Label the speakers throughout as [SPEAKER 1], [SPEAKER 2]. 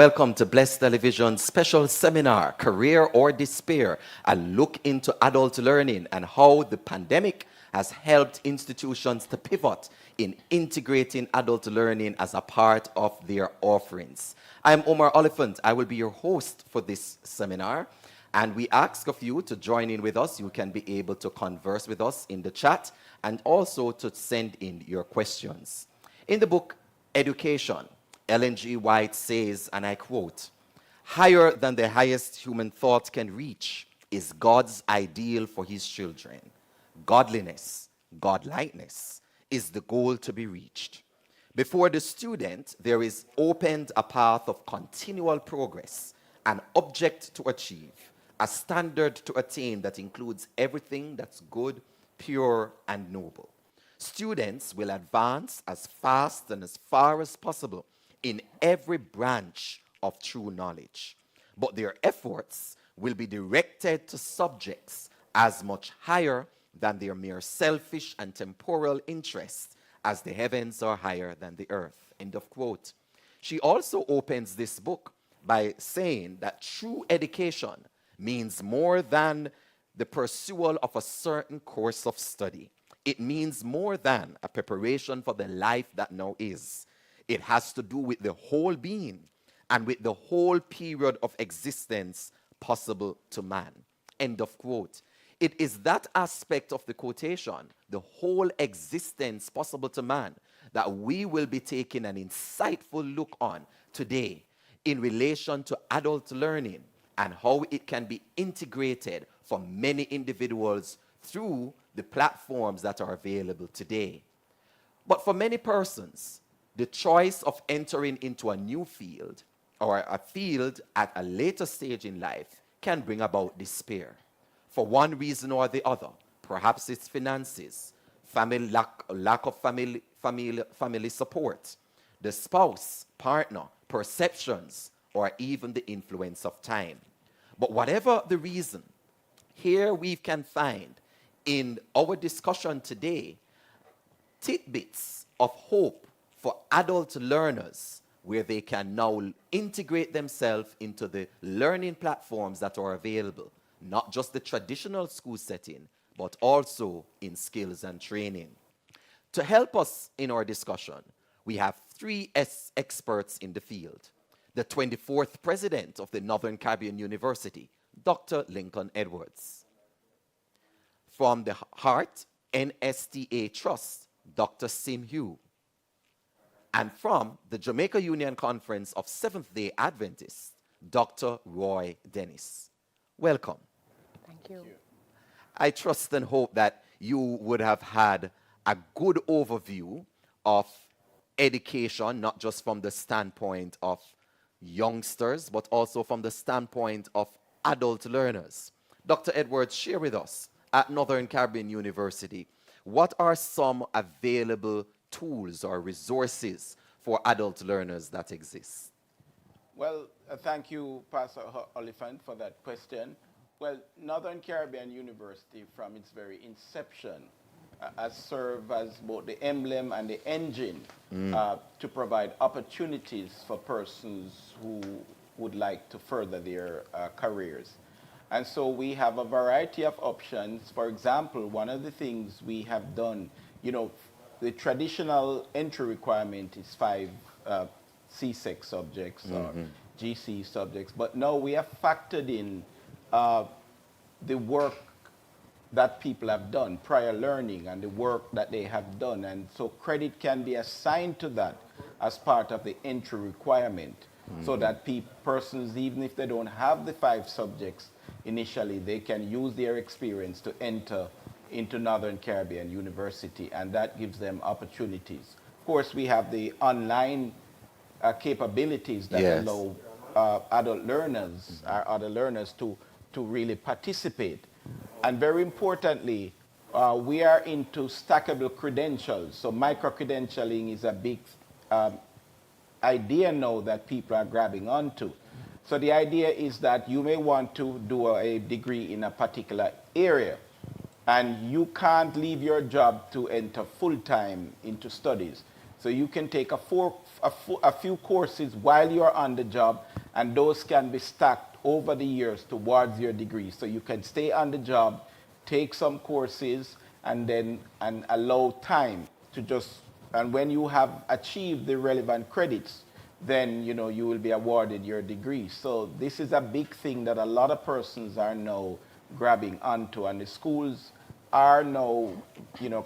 [SPEAKER 1] Welcome to Blessed Television's special seminar, Career or Despair, a look into adult learning and how the pandemic has helped institutions to pivot in integrating adult learning as a part of their offerings. I'm Omar Oliphant. I will be your host for this seminar, and we ask of you to join in with us. You can be able to converse with us in the chat and also to send in your questions. In the book, Education, Ellen G. White says, and I quote, "Higher than the highest human thought can reach is God's ideal for his children. Godliness, godlikeness, is the goal to be reached. Before the student, there is opened a path of continual progress, an object to achieve, a standard to attain that includes everything that's good, pure, and noble. Students will advance as fast and as far as possible in every branch of true knowledge, but their efforts will be directed to subjects as much higher than their mere selfish and temporal interests as the heavens are higher than the earth." End of quote. She also opens this book by saying that true education means more than the pursuit of a certain course of study. It means more than a preparation for the life that now is. It has to do with the whole being and with the whole period of existence possible to man. End of quote. It is that aspect of the quotation, the whole existence possible to man, that we will be taking an insightful look on today in relation to adult learning and how it can be integrated for many individuals through the platforms that are available today. But for many persons, the choice of entering into a new field or a field at a later stage in life can bring about despair. For one reason or the other, perhaps it's finances, lack of family support, the spouse, partner, perceptions, or even the influence of time. But whatever the reason, here we can find in our discussion today tidbits of hope for adult learners where they can now integrate themselves into the learning platforms that are available, not just the traditional school setting, but also in skills and training. To help us in our discussion, we have three experts in the field. The 24th president of the Northern Caribbean University, Dr. Lincoln Edwards. From the Heart NSTA Trust, Dr. Sim Hugh. And from the Jamaica Union Conference of Seventh-day Adventists, Dr. Roy Dennis. Welcome.
[SPEAKER 2] Thank you.
[SPEAKER 1] I trust and hope that you would have had a good overview of education, not just from the standpoint of youngsters, but also from the standpoint of adult learners. Dr. Edwards, share with us at Northern Caribbean University, what are some available tools or resources for adult learners that exist?
[SPEAKER 3] Well, thank you, Pastor Oliphant, for that question. Well, Northern Caribbean University, from its very inception, has served as both the emblem and the engine to provide opportunities for persons who would like to further their careers. And so we have a variety of options. For example, one of the things we have done, the traditional entry requirement is 5 CSEC subjects or GC subjects, but now we have factored in the work that people have done, prior learning and the work that they have done, and so credit can be assigned to that as part of the entry requirement, so that persons, even if they don't have the 5 subjects initially, they can use their experience to enter into Northern Caribbean University, and that gives them opportunities. Of course, we have the online capabilities that allow adult learners, other learners to really participate. And very importantly, we are into stackable credentials. So micro-credentialing is a big idea now that people are grabbing onto. So the idea is that you may want to do a degree in a particular area, and you can't leave your job to enter full-time into studies. So you can take a few courses while you're on the job, and those can be stacked over the years towards your degree. So you can stay on the job, take some courses, and then allow time to just, and when you have achieved the relevant credits, then you will be awarded your degree. So this is a big thing that a lot of persons are now grabbing onto, and the schools are now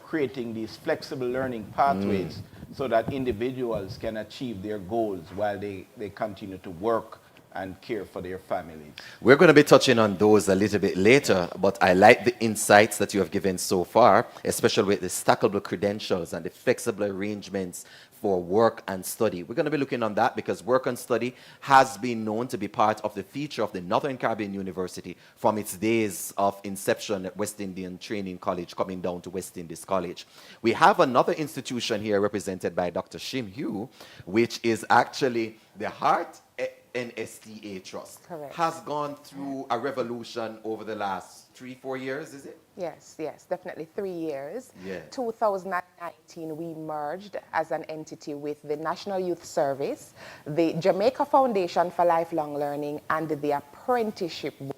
[SPEAKER 3] creating these flexible learning pathways so that individuals can achieve their goals while they continue to work and care for their families.
[SPEAKER 1] We're going to be touching on those a little bit later, but I like the insights that you have given so far, especially with the stackable credentials and the flexible arrangements for work and study. We're going to be looking on that because work and study has been known to be part of the feature of the Northern Caribbean University from its days of inception at West Indian Training College, coming down to West Indies College. We have another institution here represented by Dr. Shim Hugh, which is actually the Heart NSTA Trust.
[SPEAKER 2] Correct.
[SPEAKER 1] Has gone through a revolution over the last 3-4 years, is it?
[SPEAKER 2] Yes, definitely 3 years.
[SPEAKER 1] Yeah.
[SPEAKER 2] 2019, we merged as an entity with the National Youth Service, the Jamaica Foundation for Lifelong Learning, and the Apprenticeship Board.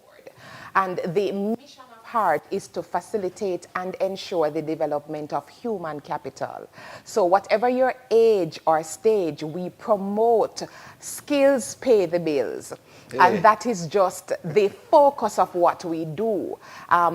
[SPEAKER 2] And the mission of Heart is to facilitate and ensure the development of human capital. So whatever your age or stage, we promote skills pay the bills.
[SPEAKER 1] Hey.
[SPEAKER 2] And that is just the focus of what we do.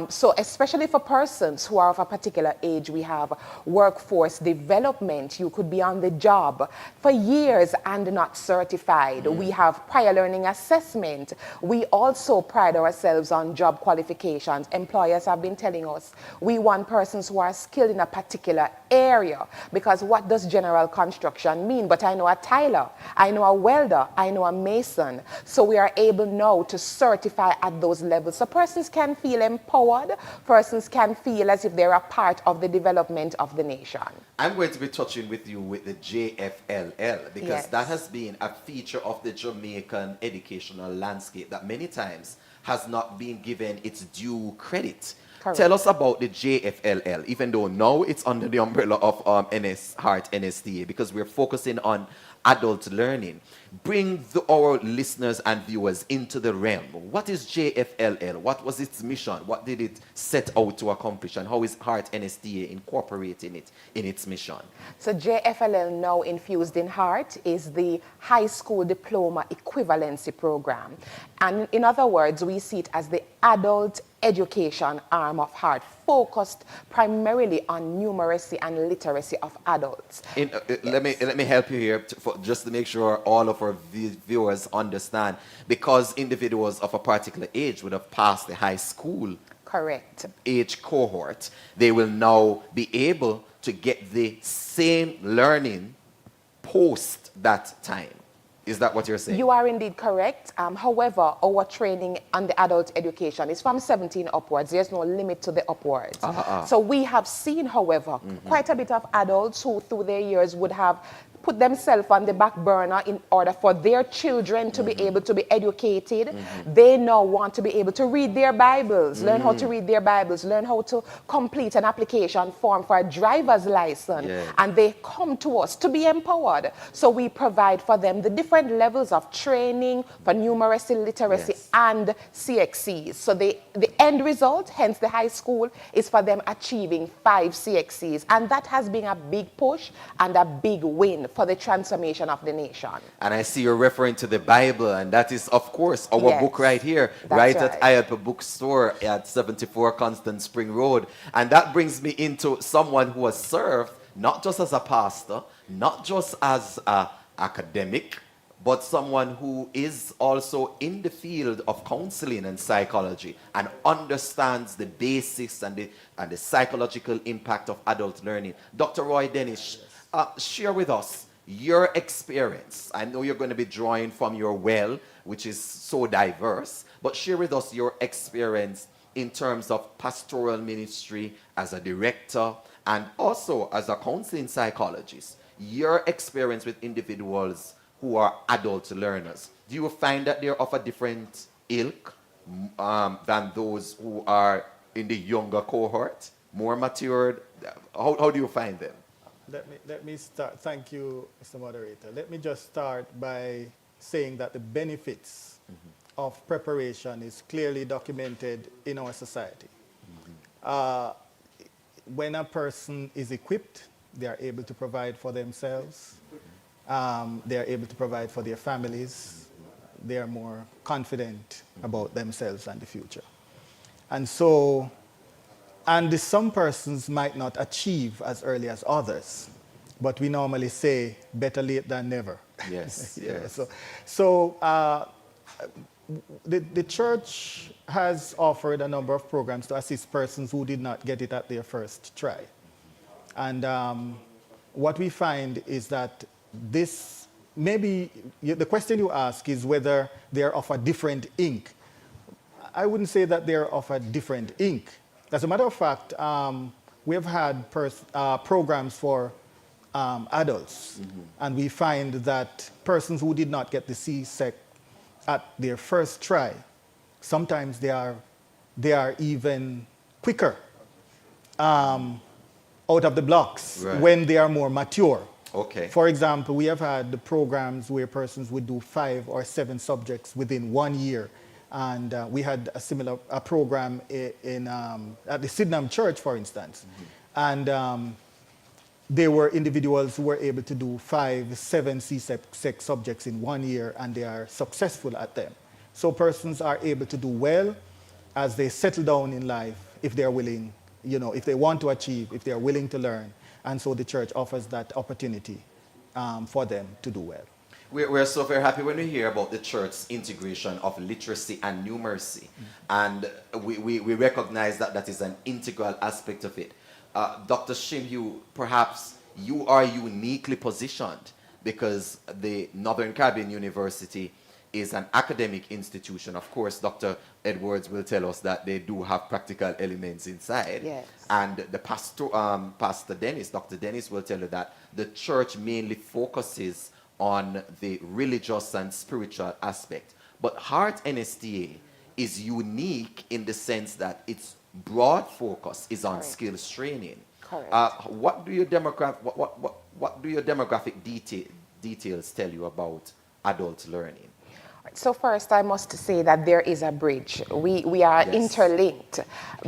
[SPEAKER 2] So especially for persons who are of a particular age, we have workforce development. You could be on the job for years and not certified. We have prior learning assessment. We also pride ourselves on job qualifications. Employers have been telling us we want persons who are skilled in a particular area, because what does general construction mean? But I know a tiler, I know a welder, I know a mason. So we are able now to certify at those levels. So persons can feel empowered, persons can feel as if they're a part of the development of the nation.
[SPEAKER 1] I'm going to be touching with you with the JFLL because
[SPEAKER 2] Yes.
[SPEAKER 1] that has been a feature of the Jamaican educational landscape that many times has not been given its due credit.
[SPEAKER 2] Correct.
[SPEAKER 1] Tell us about the JFLL, even though now it's under the umbrella of Heart NSTA, because we're focusing on adult learning. Bring our listeners and viewers into the realm. What is JFLL? What was its mission? What did it set out to accomplish? And how is Heart NSTA incorporating it in its mission?
[SPEAKER 2] So JFLL, now infused in Heart, is the high school diploma equivalency program. And in other words, we see it as the adult education arm of Heart, focused primarily on numeracy and literacy of adults.
[SPEAKER 1] Let me help you here just to make sure all of our viewers understand, because individuals of a particular age would have passed the high school
[SPEAKER 2] Correct.
[SPEAKER 1] age cohort, they will now be able to get the same learning post that time. Is that what you're saying?
[SPEAKER 2] You are indeed correct. However, our training on the adult education is from 17 upwards. There's no limit to the upwards. So we have seen, however, quite a bit of adults who through their years would have put themselves on the back burner in order for their children to be able to be educated. They now want to be able to read their Bibles, learn how to read their Bibles, learn how to complete an application form for a driver's license. And they come to us to be empowered. So we provide for them the different levels of training for numeracy, literacy, and CXCs. So the end result, hence the high school, is for them achieving 5 CXCs. And that has been a big push and a big win for the transformation of the nation.
[SPEAKER 1] And I see you're referring to the Bible, and that is, of course, our book right here,
[SPEAKER 2] That's
[SPEAKER 1] at IADPA Bookstore at 74 Constant Spring Road. And that brings me into someone who has served not just as a pastor, not just as an academic, but someone who is also in the field of counseling and psychology and understands the basics and the psychological impact of adult learning. Dr. Roy Dennis, share with us your experience. I know you're going to be drawing from your well, which is so diverse, but share with us your experience in terms of pastoral ministry as a director and also as a counseling psychologist. Your experience with individuals who are adult learners. Do you find that they're of a different ilk than those who are in the younger cohort, more matured? How do you find them?
[SPEAKER 4] Let me start. Thank you, Mr. Moderator. Let me just start by saying that the benefits of preparation is clearly documented in our society. When a person is equipped, they are able to provide for themselves. They are able to provide for their families. They are more confident about themselves and the future. And so, and some persons might not achieve as early as others, but we normally say better late than never.
[SPEAKER 1] Yes,
[SPEAKER 4] Yeah,
[SPEAKER 1] yes.
[SPEAKER 4] The church has offered a number of programs to assist persons who did not get it at their first try. And what we find is that this, maybe the question you ask is whether they're of a different ink. I wouldn't say that they're of a different ink. As a matter of fact, we've had programs for adults, and we find that persons who did not get the CSEC at their first try, sometimes they are even quicker out of the blocks when they are more mature.
[SPEAKER 1] Okay.
[SPEAKER 4] For example, we have had the programs where persons would do 5 or 7 subjects within 1 year. And we had a similar program at the Sydenham Church, for instance. And there were individuals who were able to do 5, 7 CSEC subjects in 1 year, and they are successful at them. So persons are able to do well as they settle down in life if they are willing, if they want to achieve, if they are willing to learn. And so the church offers that opportunity for them to do well.
[SPEAKER 1] We're so very happy when we hear about the church's integration of literacy and numeracy. And we recognize that that is an integral aspect of it. Dr. Shimhue, perhaps you are uniquely positioned because the Northern Caribbean University is an academic institution. Of course, Dr. Edwards will tell us that they do have practical elements inside.
[SPEAKER 2] Yes.
[SPEAKER 1] And the Pastor Dennis, Dr. Dennis will tell you that the church mainly focuses on the religious and spiritual aspect. But Heart NSTA is unique in the sense that its broad focus is on skills training.
[SPEAKER 2] Correct.
[SPEAKER 1] What do your demographic details tell you about adult learning?
[SPEAKER 2] So first, I must say that there is a bridge. We are interlinked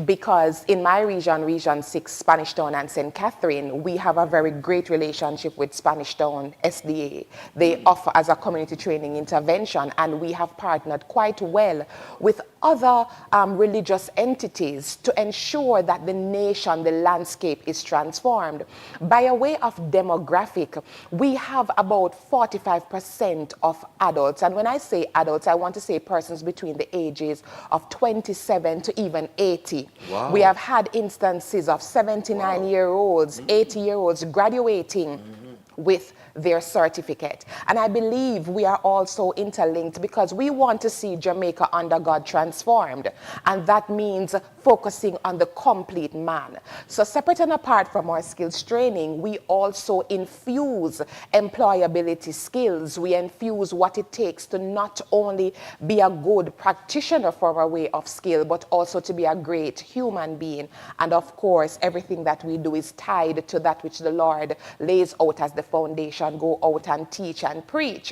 [SPEAKER 2] because in my region, Region 6, Spanish Town and St. Catherine, we have a very great relationship with Spanish Town SDA. They offer as a community training intervention, and we have partnered quite well with other religious entities to ensure that the nation, the landscape is transformed. By a way of demographic, we have about 45% of adults, and when I say adults, I want to say persons between the ages of 27 to even 80.
[SPEAKER 1] Wow.
[SPEAKER 2] We have had instances of 79-year-olds, 80-year-olds graduating with their certificate. And I believe we are also interlinked because we want to see Jamaica under God transformed. And that means focusing on the complete man. So separate and apart from our skills training, we also infuse employability skills. We infuse what it takes to not only be a good practitioner for our way of skill, but also to be a great human being. And of course, everything that we do is tied to that which the Lord lays out as the foundation. Go out and teach and preach.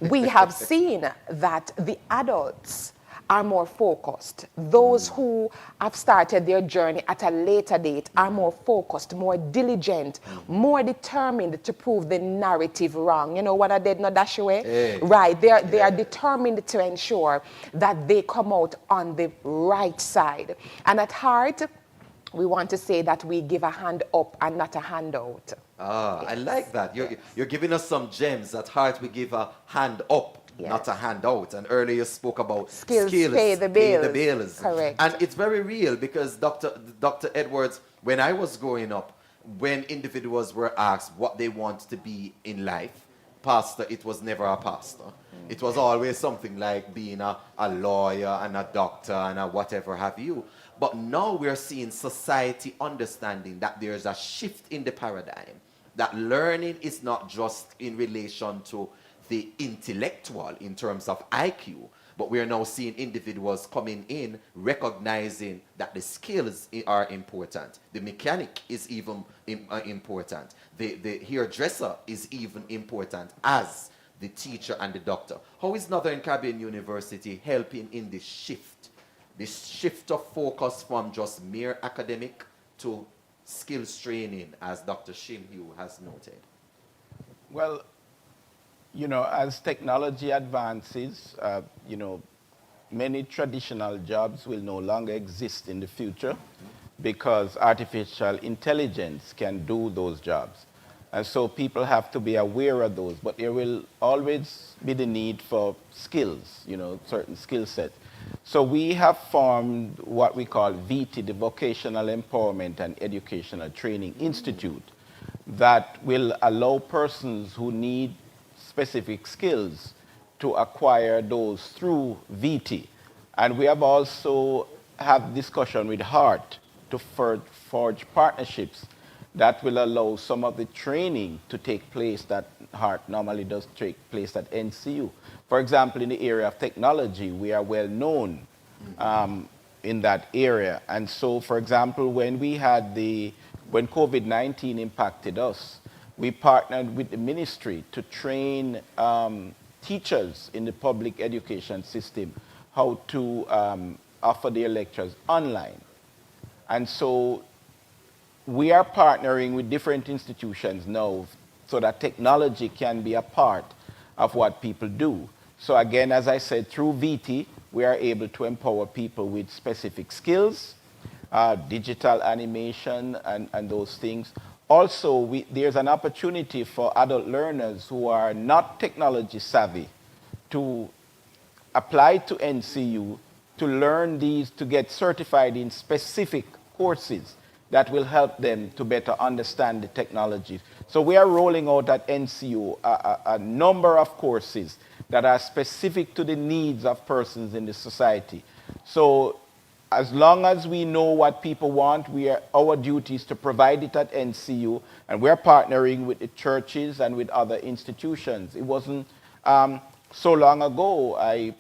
[SPEAKER 2] We have seen that the adults are more focused. Those who have started their journey at a later date are more focused, more diligent, more determined to prove the narrative wrong. You know what I did not dash away?
[SPEAKER 1] Hey.
[SPEAKER 2] Right. They are determined to ensure that they come out on the right side. And at heart, we want to say that we give a hand up and not a handout.
[SPEAKER 1] Ah, I like that. You're giving us some gems. At Heart, we give a hand up, not a handout. And earlier you spoke about skills
[SPEAKER 2] pay the bills. Correct.
[SPEAKER 1] And it's very real because Dr. Edwards, when I was growing up, when individuals were asked what they want to be in life, pastor, it was never a pastor. It was always something like being a lawyer and a doctor and a whatever have you. But now we're seeing society understanding that there's a shift in the paradigm, that learning is not just in relation to the intellectual in terms of IQ, but we are now seeing individuals coming in recognizing that the skills are important. The mechanic is even important. The hairdresser is even important as the teacher and the doctor. How is Northern Caribbean University helping in this shift of focus from just mere academic to skills training, as Dr. Shim Hugh has noted?
[SPEAKER 3] Well, you know, as technology advances, you know, many traditional jobs will no longer exist in the future because artificial intelligence can do those jobs. And so people have to be aware of those, but there will always be the need for skills, you know, certain skill sets. So we have formed what we call VT, the Vocational Empowerment and Educational Training Institute, that will allow persons who need specific skills to acquire those through VT. And we have also had discussion with HEART to forge partnerships that will allow some of the training to take place that HEART normally does take place at NCU. For example, in the area of technology, we are well known in that area. And so, for example, when COVID-19 impacted us, we partnered with the ministry to train teachers in the public education system how to offer their lectures online. And so we are partnering with different institutions now so that technology can be a part of what people do. So again, as I said, through VT, we are able to empower people with specific skills, digital animation and those things. Also, there's an opportunity for adult learners who are not technology savvy to apply to NCU to learn these, to get certified in specific courses that will help them to better understand the technology. So we are rolling out at NCU a number of courses that are specific to the needs of persons in the society. So as long as we know what people want, our duty is to provide it at NCU, and we're partnering with the churches and with other institutions. It wasn't so long ago,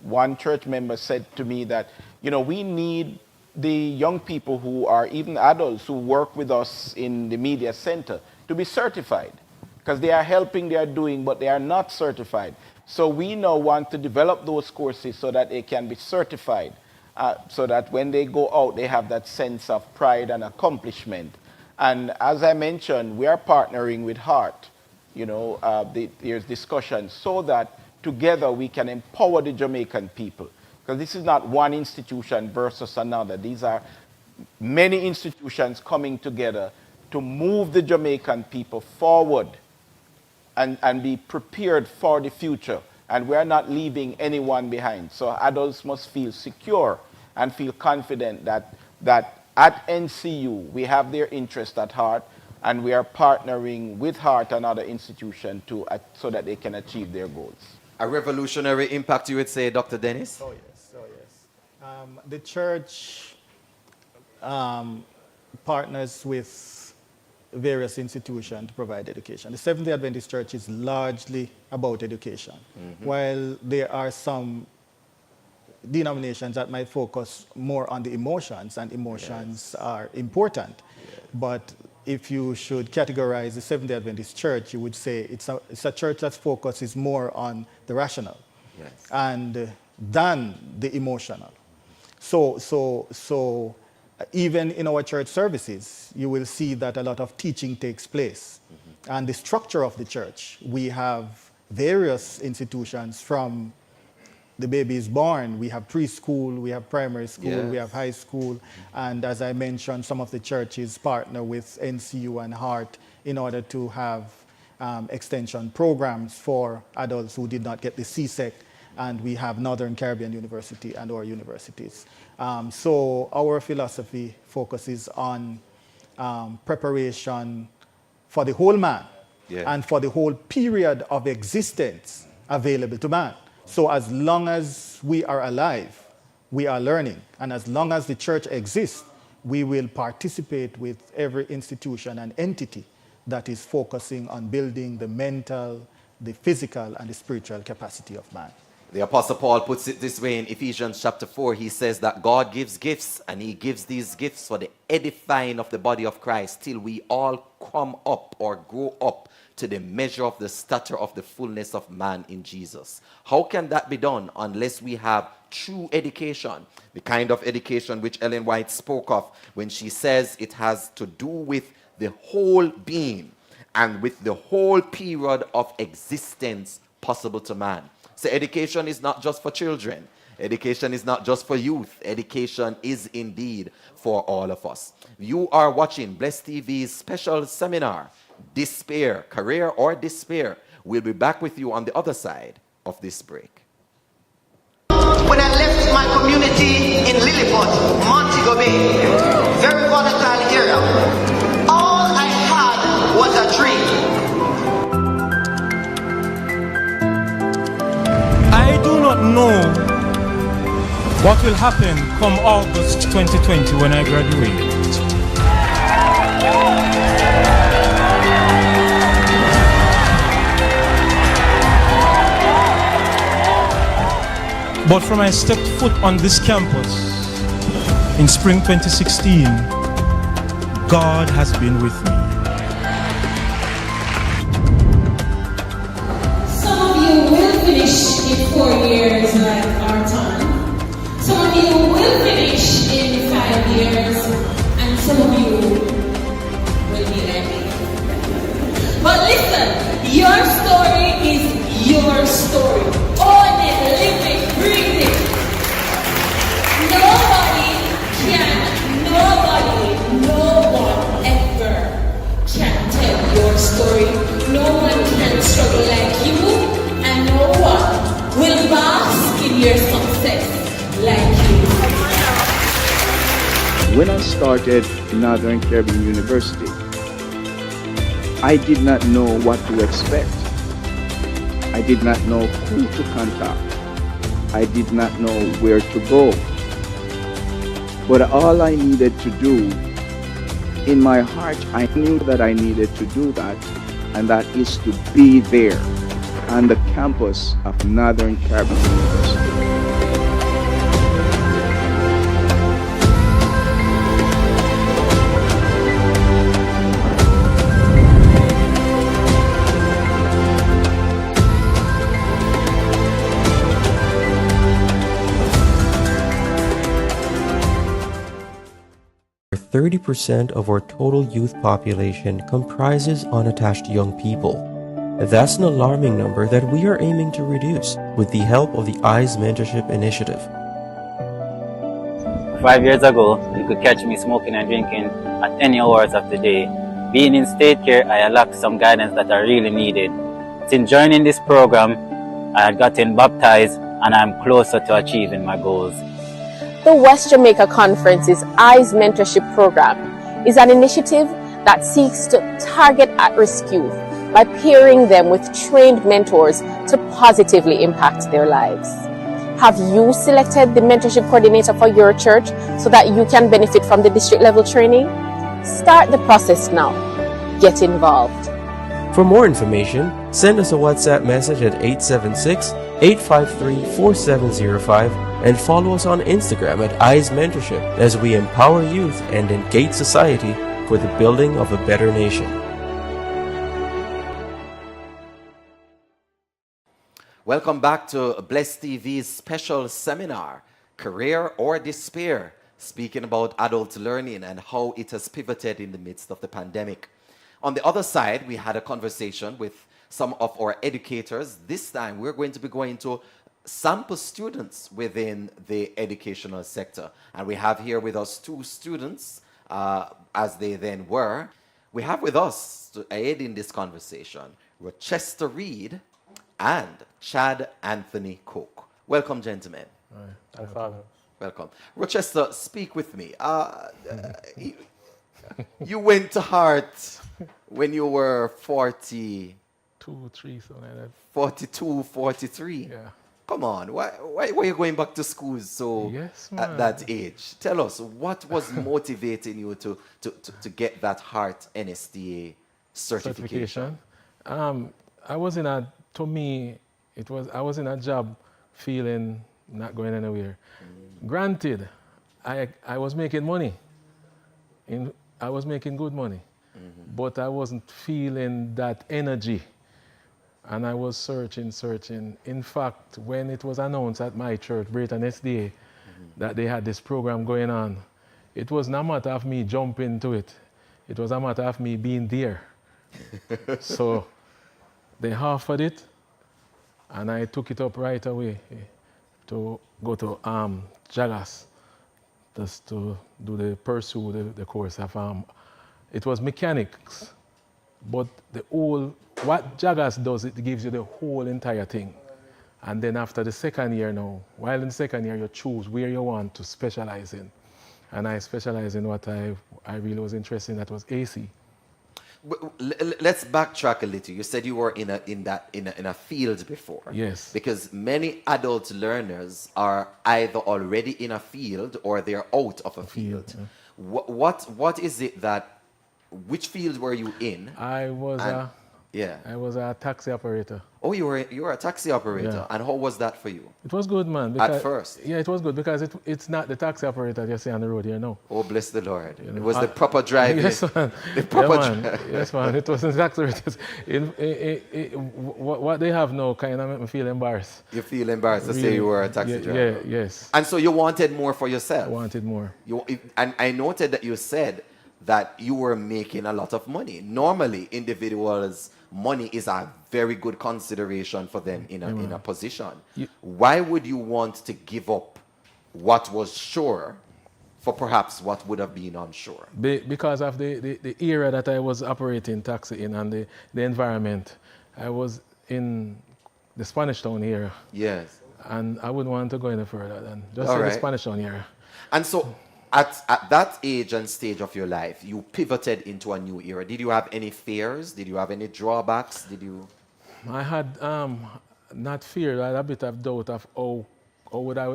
[SPEAKER 3] one church member said to me that, we need the young people who are even adults who work with us in the media center to be certified, because they are helping, they are doing, but they are not certified. So we now want to develop those courses so that they can be certified, so that when they go out, they have that sense of pride and accomplishment. And as I mentioned, we are partnering with HEART. There's discussion so that together we can empower the Jamaican people. Because this is not one institution versus another. These are many institutions coming together to move the Jamaican people forward and be prepared for the future. And we're not leaving anyone behind. So adults must feel secure and feel confident that at NCU we have their interest at heart, and we are partnering with HEART and other institutions so that they can achieve their goals.
[SPEAKER 1] A revolutionary impact, you would say, Dr. Dennis?
[SPEAKER 4] Oh, yes. The church partners with various institutions to provide education. The Seventh-day Adventist Church is largely about education, while there are some denominations that might focus more on the emotions, and emotions are important. But if you should categorize the Seventh-day Adventist Church, you would say it's a church that focuses more on the rational and than the emotional. So even in our church services, you will see that a lot of teaching takes place. And the structure of the church, we have various institutions from the baby is born. We have preschool, we have primary school, we have high school. And as I mentioned, some of the churches partner with NCU and HEART in order to have extension programs for adults who did not get the CSEC. And we have Northern Caribbean University and our universities. So our philosophy focuses on preparation for the whole man and for the whole period of existence available to man. So as long as we are alive, we are learning. And as long as the church exists, we will participate with every institution and entity that is focusing on building the mental, the physical, and the spiritual capacity of man.
[SPEAKER 1] The Apostle Paul puts it this way in Ephesians chapter 4. He says that God gives gifts, and he gives these gifts for the edifying of the body of Christ till we all come up or grow up to the measure of the stature of the fullness of man in Jesus. How can that be done unless we have true education? The kind of education which Ellen White spoke of when she says it has to do with the whole being and with the whole period of existence possible to man. So education is not just for children. Education is not just for youth. Education is indeed for all of us. You are watching Bless TV's special seminar, Despair, Career or Despair. We'll be back with you on the other side of this break.
[SPEAKER 5] When I left my community in Lilliput, Montego Bay, very volatile area, all I had was a dream.
[SPEAKER 6] I do not know what will happen come August 2020 when I graduate. But from I stepped foot on this campus in spring 2016, God has been with me.
[SPEAKER 7] Some of you will finish in 4 years like our time. Some of you will finish in 5 years, and some of you will be like me. But listen, your story is your story. Own it, live it, breathe it. No one ever can tell your story. No one can struggle like you, and no one will bask in your success like you.
[SPEAKER 8] When I started Northern Caribbean University, I did not know what to expect. I did not know who to contact. I did not know where to go. But all I needed to do, in my heart, I knew that I needed to do that, and that is to be there on the campus of Northern Caribbean University.
[SPEAKER 9] Over 30% of our total youth population comprises unattached young people. That's an alarming number that we are aiming to reduce with the help of the IADPA Mentorship Initiative.
[SPEAKER 10] 5 years ago, you could catch me smoking and drinking at any hours of the day. Being in state care, I lacked some guidance that I really needed. Since joining this program, I had gotten baptized and I'm closer to achieving my goals.
[SPEAKER 11] The West Jamaica Conference's IADPA Mentorship Program is an initiative that seeks to target at-risk youth by pairing them with trained mentors to positively impact their lives. Have you selected the mentorship coordinator for your church so that you can benefit from the district level training? Start the process now. Get involved.
[SPEAKER 9] For more information, send us a WhatsApp message at 876-853-4705 and follow us on Instagram at IADPA Mentorship as we empower youth and engage society for the building of a better nation.
[SPEAKER 1] Welcome back to Bless TV's special seminar, Career or Despair, speaking about adult learning and how it has pivoted in the midst of the pandemic. On the other side, we had a conversation with some of our educators. This time, we're going to be going to sample students within the educational sector. And we have here with us two students, as they then were. We have with us, to aid in this conversation, Rochester Reed and Chad Anthony Cook. Welcome, gentlemen. Welcome. Rochester, speak with me. You went to Hart when you were 42, 43.
[SPEAKER 12] Yeah.
[SPEAKER 1] Come on, why were you going back to school at that age? Tell us, what was motivating you to get that Hart NSTA certification?
[SPEAKER 12] I was in a job
[SPEAKER 6] feeling not going anywhere. Granted, I was making money. I was making good money, but I wasn't feeling that energy. And I was searching. In fact, when it was announced at my church, Brayton SDA, that they had this program going on, it was not a matter of me jumping into it. It was a matter of me being there. So they offered it, and I took it up right away to go to Jagas, just to pursue the course of it was mechanics, but what Jagas does, it gives you the whole entire thing. And then after the second year now, while in the second year you choose where you want to specialize in. And I specialize in what I really was interested in, that was AC.
[SPEAKER 1] Let's backtrack a little. You said you were in a field before.
[SPEAKER 6] Yes.
[SPEAKER 1] Because many adult learners are either already in a field or they're out of a field.
[SPEAKER 6] Yeah.
[SPEAKER 1] What is it that, which field were you in?
[SPEAKER 6] I was a taxi operator.
[SPEAKER 1] Oh, you were a taxi operator.
[SPEAKER 6] Yeah.
[SPEAKER 1] And how was that for you?
[SPEAKER 6] It was good, man.
[SPEAKER 1] At first?
[SPEAKER 6] Yeah, it was good because it's not the taxi operator you see on the road here now.
[SPEAKER 1] Oh, bless the Lord. It was the proper driving.
[SPEAKER 6] Yes, man.
[SPEAKER 1] The proper
[SPEAKER 6] Yes, man. It wasn't taxi operators. What they have now kind of make me feel embarrassed.
[SPEAKER 1] You feel embarrassed to say you were a taxi driver?
[SPEAKER 6] Yeah, yes.
[SPEAKER 1] And so you wanted more for yourself?
[SPEAKER 6] I wanted more.
[SPEAKER 1] And I noted that you said that you were making a lot of money. Normally, individuals' money is a very good consideration for them in a position. Why would you want to give up what was sure for perhaps what would have been unsure?
[SPEAKER 6] Because of the era that I was operating taxi in and the environment. I was in the Spanish Town area.
[SPEAKER 1] Yes.
[SPEAKER 6] And I wouldn't want to go any further than just in the Spanish Town area.
[SPEAKER 1] And so at that age and stage of your life, you pivoted into a new era. Did you have any fears? Did you have any drawbacks?
[SPEAKER 6] I had not fear. I had a bit of doubt of how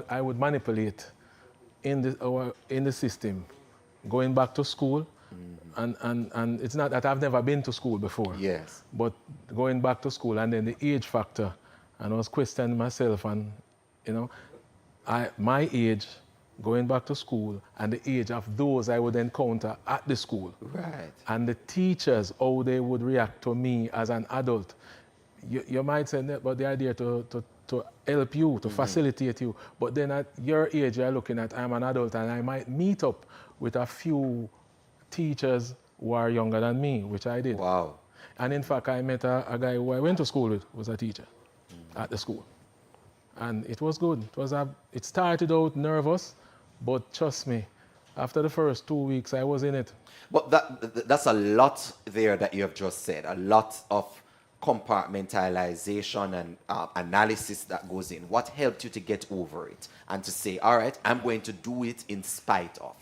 [SPEAKER 6] I would manipulate in the system, going back to school. And it's not that I've never been to school before.
[SPEAKER 1] Yes.
[SPEAKER 6] But going back to school and then the age factor, and I was questioning myself and, my age, going back to school, and the age of those I would encounter at the school.
[SPEAKER 1] Right.
[SPEAKER 6] And the teachers, how they would react to me as an adult. You might say, but they are there to help you, to facilitate you. But then at your age, you're looking at, I'm an adult, and I might meet up with a few teachers who are younger than me, which I did.
[SPEAKER 1] Wow.
[SPEAKER 6] And in fact, I met a guy who I went to school with, who was a teacher at the school. And it was good. It started out nervous, but trust me, after the first 2 weeks, I was in it.
[SPEAKER 1] But that's a lot there that you have just said, a lot of compartmentalization and analysis that goes in. What helped you to get over it and to say, all right, I'm going to do it in spite of?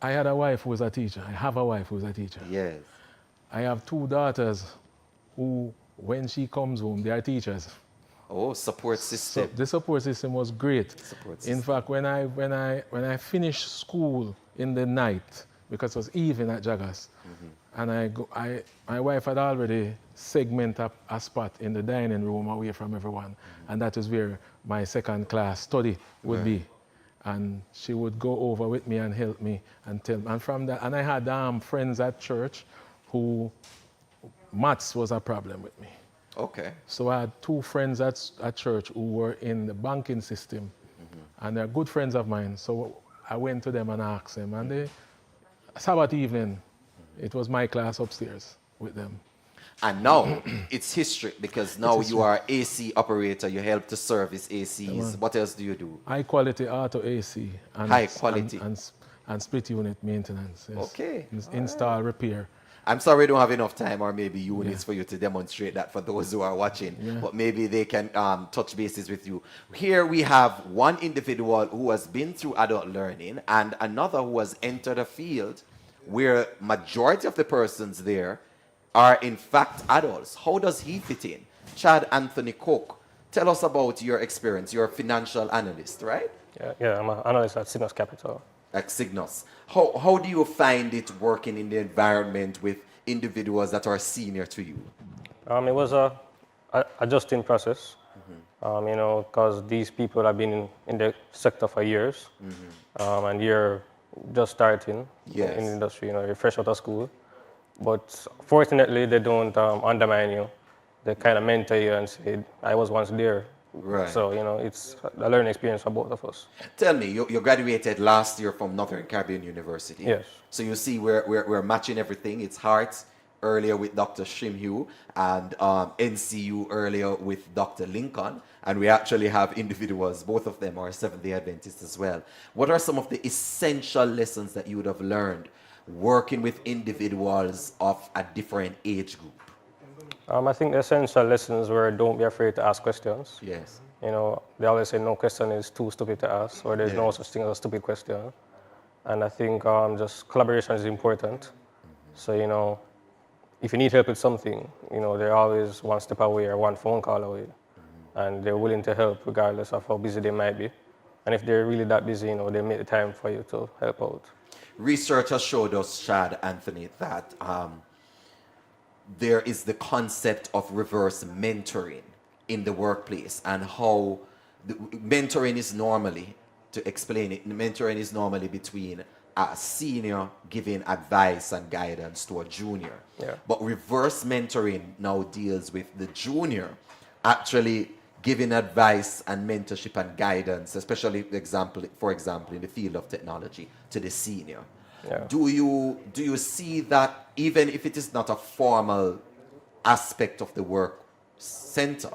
[SPEAKER 6] I had a wife who was a teacher. I have a wife who is a teacher.
[SPEAKER 1] Yes.
[SPEAKER 6] I have 2 daughters who, when she comes home, they are teachers.
[SPEAKER 1] Oh, support system.
[SPEAKER 6] The support system was great. In fact, when I finished school in the night, because it was evening at Jagas, and my wife had already segmented a spot in the dining room away from everyone, and that is where my second class study would be. And she would go over with me and help me and tell me. And from that, and I had friends at church who maths was a problem with me.
[SPEAKER 1] Okay.
[SPEAKER 6] So I had 2 friends at church who were in the banking system, and they're good friends of mine. So I went to them and asked them, and Sabbath evening, it was my class upstairs with them.
[SPEAKER 1] And now it's history, because now you are AC operator. You help to service ACs. What else do you do?
[SPEAKER 6] High quality auto AC. And
[SPEAKER 1] high quality.
[SPEAKER 6] And split unit maintenance. Yes.
[SPEAKER 1] Okay.
[SPEAKER 6] Install, repair.
[SPEAKER 1] I'm sorry we don't have enough time or maybe units for you to demonstrate that for those who are watching.
[SPEAKER 6] Yeah.
[SPEAKER 1] But maybe they can touch bases with you. Here we have one individual who has been through adult learning and another who has entered a field where majority of the persons there are in fact adults. How does he fit in? Chad Anthony Cook, tell us about your experience. You're a financial analyst, right?
[SPEAKER 12] Yeah, I'm an analyst at Cygnus Capital.
[SPEAKER 1] At Cygnus. How do you find it working in the environment with individuals that are senior to you?
[SPEAKER 12] It was a adjusting process. Because these people have been in the sector for years, and you're just starting in the industry, you're fresh out of school. But fortunately, they don't undermine you. They kind of mentor you and say, I was once there.
[SPEAKER 1] Right.
[SPEAKER 12] So, it's a learning experience for both of us.
[SPEAKER 1] Tell me, you graduated last year from Northern Caribbean University.
[SPEAKER 12] Yes.
[SPEAKER 1] So you see we're matching everything. It's Hearts earlier with Dr. Shimhu and NCU earlier with Dr. Lincoln. And we actually have individuals, both of them are Seventh-day Adventists as well. What are some of the essential lessons that you would have learned working with individuals of a different age group?
[SPEAKER 12] I think the essential lessons were don't be afraid to ask questions.
[SPEAKER 1] Yes.
[SPEAKER 12] They always say no question is too stupid to ask, or there's no such thing as a stupid question. And I think just collaboration is important. So, if you need help with something, they're always one step away or one phone call away. And they're willing to help regardless of how busy they might be. And if they're really that busy, they make the time for you to help out.
[SPEAKER 1] Research has showed us, Chad, Anthony, that there is the concept of reverse mentoring in the workplace, and how mentoring is normally, to explain it, mentoring is normally between a senior giving advice and guidance to a junior.
[SPEAKER 12] Yeah.
[SPEAKER 1] But reverse mentoring now deals with the junior actually giving advice and mentorship and guidance, especially, for example, in the field of technology, to the senior.
[SPEAKER 12] Yeah.
[SPEAKER 1] Do you see that, even if it is not a formal aspect of the work center,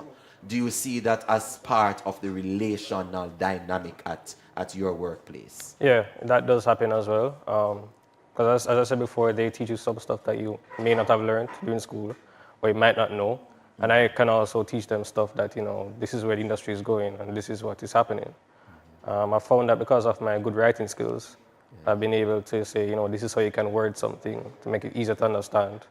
[SPEAKER 1] do you see that as part of the relational dynamic at your workplace?
[SPEAKER 12] Yeah, that does happen as well. Because as I said before, they teach you some stuff that you may not have learned during school, or you might not know. And I can also teach them stuff that, this is where the industry is going and this is what is happening. I found that because of my good writing skills, I've been able to say, this is how you can word something to make it easier to understand,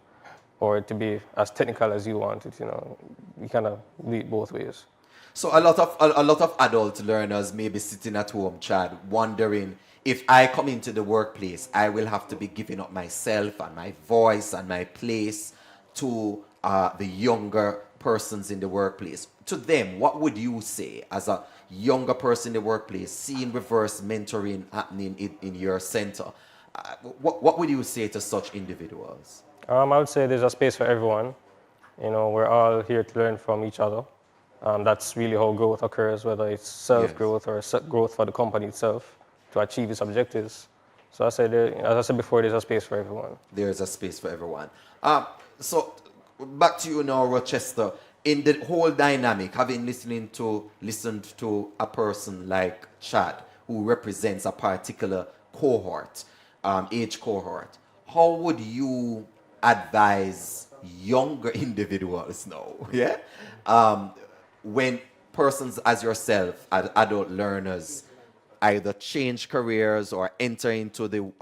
[SPEAKER 12] or to be as technical as you want it. You kind of do it both ways.
[SPEAKER 1] So a lot of adult learners may be sitting at home, Chad, wondering, if I come into the workplace, I will have to be giving up myself and my voice and my place to the younger persons in the workplace. To them, what would you say as a younger person in the workplace, seeing reverse mentoring happening in your center? What would you say to such individuals?
[SPEAKER 12] I would say there's a space for everyone. We're all here to learn from each other. That's really how growth occurs, whether it's self-growth or growth for the company itself to achieve its objectives. So as I said before, there's a space for everyone.
[SPEAKER 1] There's a space for everyone. So back to you now, Rochester. In the whole dynamic, having listened to a person like Chad, who represents a particular cohort, age cohort, how would you advise younger individuals now? Yeah, when persons as yourself, as adult learners, either change careers or enter into the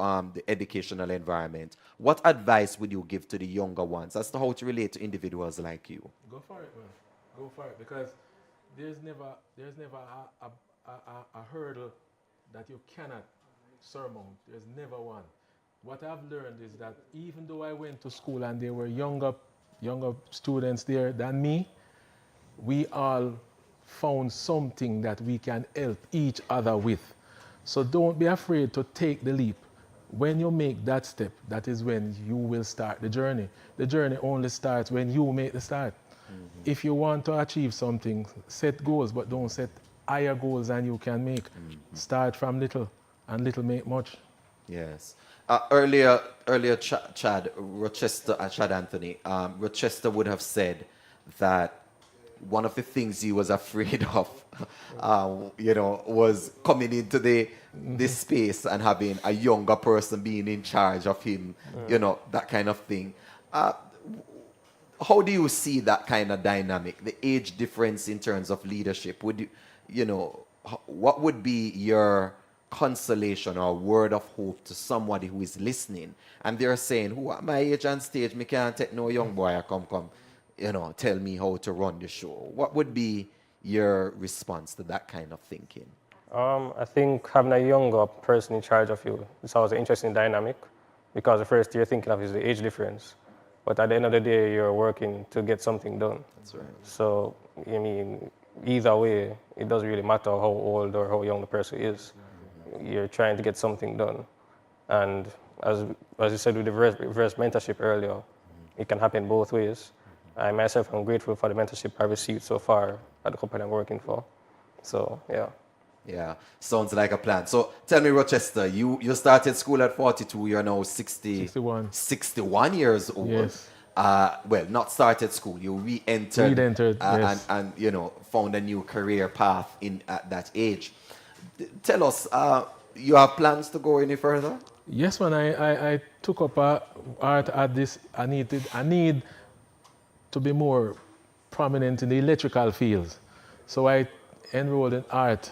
[SPEAKER 1] educational environment, what advice would you give to the younger ones as to how to relate to individuals like you?
[SPEAKER 6] Go for it, man. Go for it, because there's never a hurdle that you cannot surmount. There's never one. What I've learned is that even though I went to school and there were younger students there than me, we all found something that we can help each other with. So don't be afraid to take the leap. When you make that step, that is when you will start the journey. The journey only starts when you make the start. Mm-hmm. If you want to achieve something, set goals, but don't set higher goals than you can make. Mm-hmm. Start from little, and little make much.
[SPEAKER 1] Yes. Earlier, Chad Anthony, Rochester would have said that one of the things he was afraid of, was coming into this space and having a younger person being in charge of him, that kind of thing. How do you see that kind of dynamic, the age difference in terms of leadership? Would what would be your consolation or word of hope to somebody who is listening and they're saying, who at my age and stage, me can't take no young boy come, tell me how to run the show? What would be your response to that kind of thinking?
[SPEAKER 12] I think having a younger person in charge of you is always an interesting dynamic, because the first you're thinking of is the age difference. But at the end of the day, you're working to get something done.
[SPEAKER 1] That's right.
[SPEAKER 12] So, either way, it doesn't really matter how old or how young the person is. You're trying to get something done. And as you said with the reverse mentorship earlier, it can happen both ways. I myself am grateful for the mentorship I've received so far at the company I'm working for. So, yeah.
[SPEAKER 1] Yeah, sounds like a plan. So tell me, Rochester, you started school at 42, you're now 61 years old.
[SPEAKER 6] Yes.
[SPEAKER 1] Well, not started school, you re-entered,
[SPEAKER 6] yes.
[SPEAKER 1] and you know, found a new career path at that age. Tell us, you have plans to go any further?
[SPEAKER 6] Yes, man, I took up art at this. I need to be more prominent in the electrical fields. So I enrolled in art,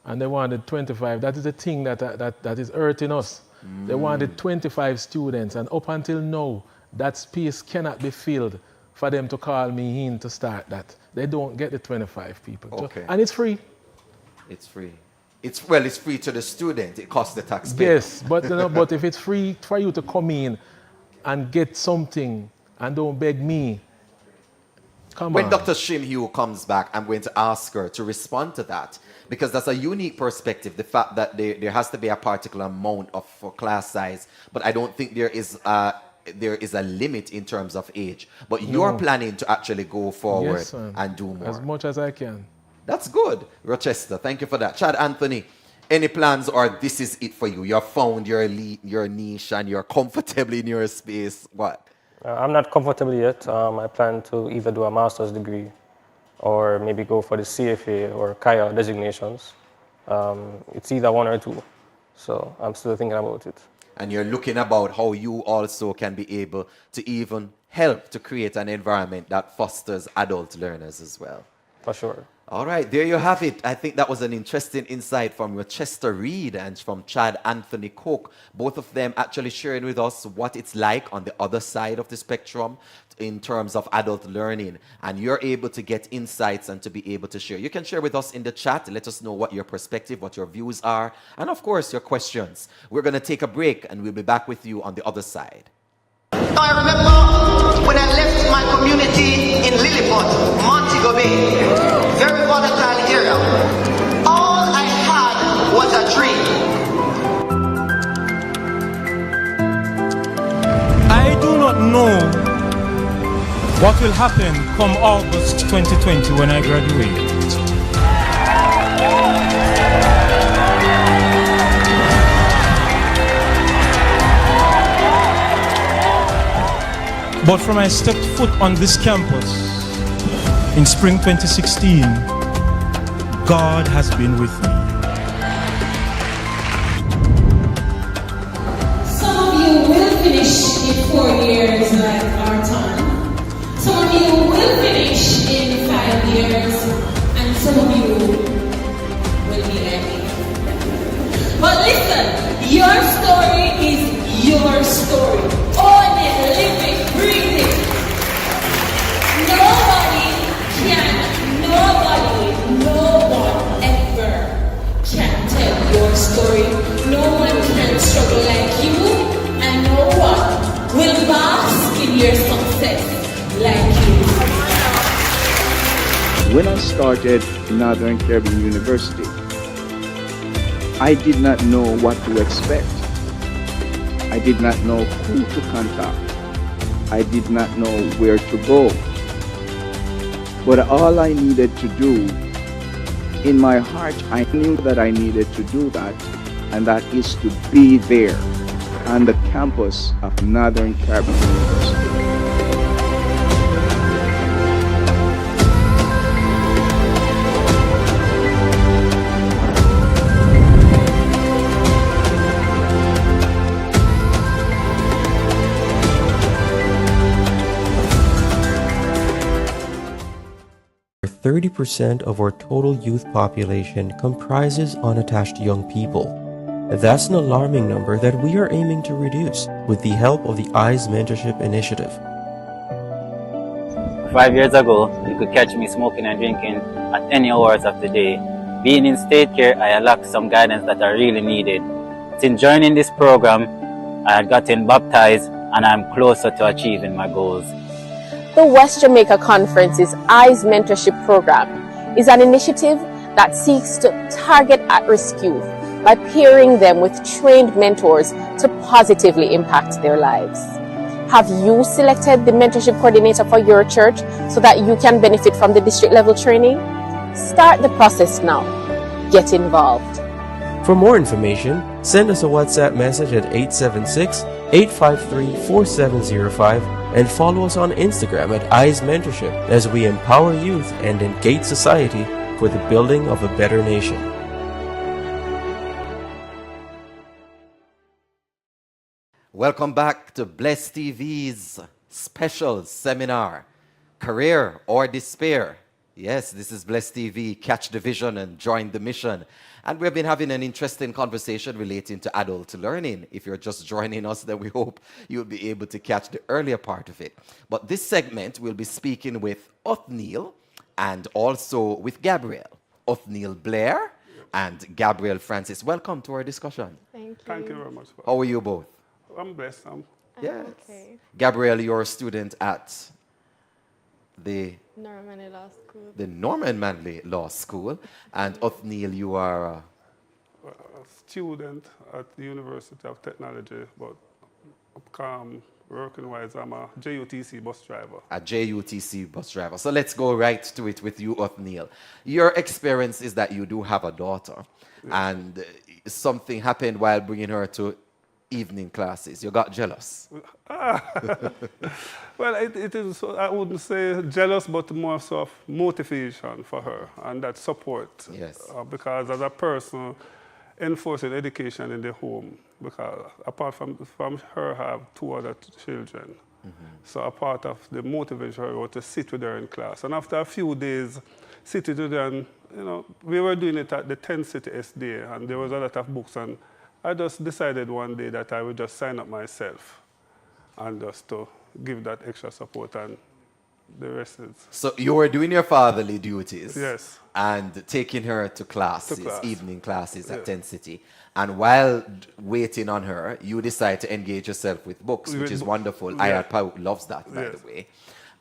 [SPEAKER 6] and they wanted 25. That is the thing that is hurting us. They wanted 25 students, and up until now, that space cannot be filled for them to call me in to start that. They don't get the 25 people.
[SPEAKER 1] Okay.
[SPEAKER 6] And it's free.
[SPEAKER 1] It's free. It's free to the student. It costs the taxpayer.
[SPEAKER 6] Yes, but but if it's free for you to come in and get something and don't beg me, come on.
[SPEAKER 1] When Dr. Shimhugh comes back, I'm going to ask her to respond to that, because that's a unique perspective, the fact that there has to be a particular amount for class size, but I don't think there is a limit in terms of age. But you're planning to actually go forward and do more.
[SPEAKER 6] As much as I can.
[SPEAKER 1] That's good, Rochester. Thank you for that. Chad Anthony, any plans, or this is it for you? You have found your niche and you're comfortably in your space. What?
[SPEAKER 12] I'm not comfortable yet. I plan to either do a master's degree or maybe go for the CFA or KAIA designations. It's either one or two. So I'm still thinking about it.
[SPEAKER 1] And you're looking about how you also can be able to even help to create an environment that fosters adult learners as well.
[SPEAKER 12] For sure.
[SPEAKER 1] All right, there you have it. I think that was an interesting insight from Rochester Reed and from Chad Anthony Cook. Both of them actually sharing with us what it's like on the other side of the spectrum in terms of adult learning. And you're able to get insights and to be able to share. You can share with us in the chat. Let us know what your perspective, what your views are, and of course, your questions. We're going to take a break and we'll be back with you on the other side.
[SPEAKER 5] I remember when I left my community in Lilliput, Montego Bay, very volatile area. All I had was a dream.
[SPEAKER 13] I do not know what will happen come August 2020 when I graduate. But from I stepped foot on this campus in spring 2016, God has been with me.
[SPEAKER 7] Some of you will finish in 4 years like our time. Some of you will finish in 5 years, and some of you will be early. But listen, your story is your story. Own it, live it, breathe it. No one ever can tell your story. No one can struggle like you, and no one will bask in your success like you.
[SPEAKER 8] When I started Northern Caribbean University, I did not know what to expect. I did not know who to contact. I did not know where to go. But all I needed to do, in my heart, I knew that I needed to do that, and that is to be there on the campus of Northern Caribbean University.
[SPEAKER 9] 30% of our total youth population comprises unattached young people. That's an alarming number that we are aiming to reduce with the help of the ICE Mentorship Initiative.
[SPEAKER 10] 5 years ago, you could catch me smoking and drinking at any hours of the day. Being in state care, I lacked some guidance that I really needed. Since joining this program, I had gotten baptized and I'm closer to achieving my goals.
[SPEAKER 11] The West Jamaica Conference's ICE Mentorship Program is an initiative that seeks to target at-risk youth by pairing them with trained mentors to positively impact their lives. Have you selected the mentorship coordinator for your church so that you can benefit from the district level training? Start the process now. Get involved.
[SPEAKER 9] For more information, send us a WhatsApp message at 876-853-4705 and follow us on Instagram at ICE Mentorship as we empower youth and engage society for the building of a better nation.
[SPEAKER 1] Welcome back to Bless TV's special seminar, Career or Despair. Yes, this is Bless TV. Catch the vision and join the mission. And we've been having an interesting conversation relating to adult learning. If you're just joining us, then we hope you'll be able to catch the earlier part of it. But this segment, we'll be speaking with Othniel and also with Gabriel. Othniel Blair and Gabriel Francis. Welcome to our discussion.
[SPEAKER 14] Thank you.
[SPEAKER 15] Thank you very much.
[SPEAKER 1] How are you both?
[SPEAKER 15] I'm blessed.
[SPEAKER 1] Yes.
[SPEAKER 14] Okay.
[SPEAKER 1] Gabriel, you're a student at the
[SPEAKER 14] Norman Law School.
[SPEAKER 1] The Norman Manley Law School. And Othniel, you are
[SPEAKER 15] a student at the University of Technology, but working-wise, I'm a JUTC bus driver.
[SPEAKER 1] A JUTC bus driver. So let's go right to it with you, Othniel. Your experience is that you do have a daughter, and something happened while bringing her to evening classes. You got jealous.
[SPEAKER 15] Well, it is, I wouldn't say jealous, but more sort of motivation for her and that support.
[SPEAKER 1] Yes.
[SPEAKER 15] Because as a person, enforcing education in the home, because apart from her, I have two other children. So a part of the motivation her was to sit with her in class. And after a few days, sitting with her, and we were doing it at the 10th City SDA, and there was a lot of books, and I just decided one day that I would just sign up myself and just to give that extra support, and the rest is...
[SPEAKER 1] So you were doing your fatherly duties.
[SPEAKER 15] Yes.
[SPEAKER 1] And taking her to classes, evening classes at
[SPEAKER 15] Yeah.
[SPEAKER 1] 10 City. And while waiting on her, you decide to engage yourself with books, which is wonderful.
[SPEAKER 15] Yeah.
[SPEAKER 1] IADPA loves that, by
[SPEAKER 15] Yes.
[SPEAKER 1] the way.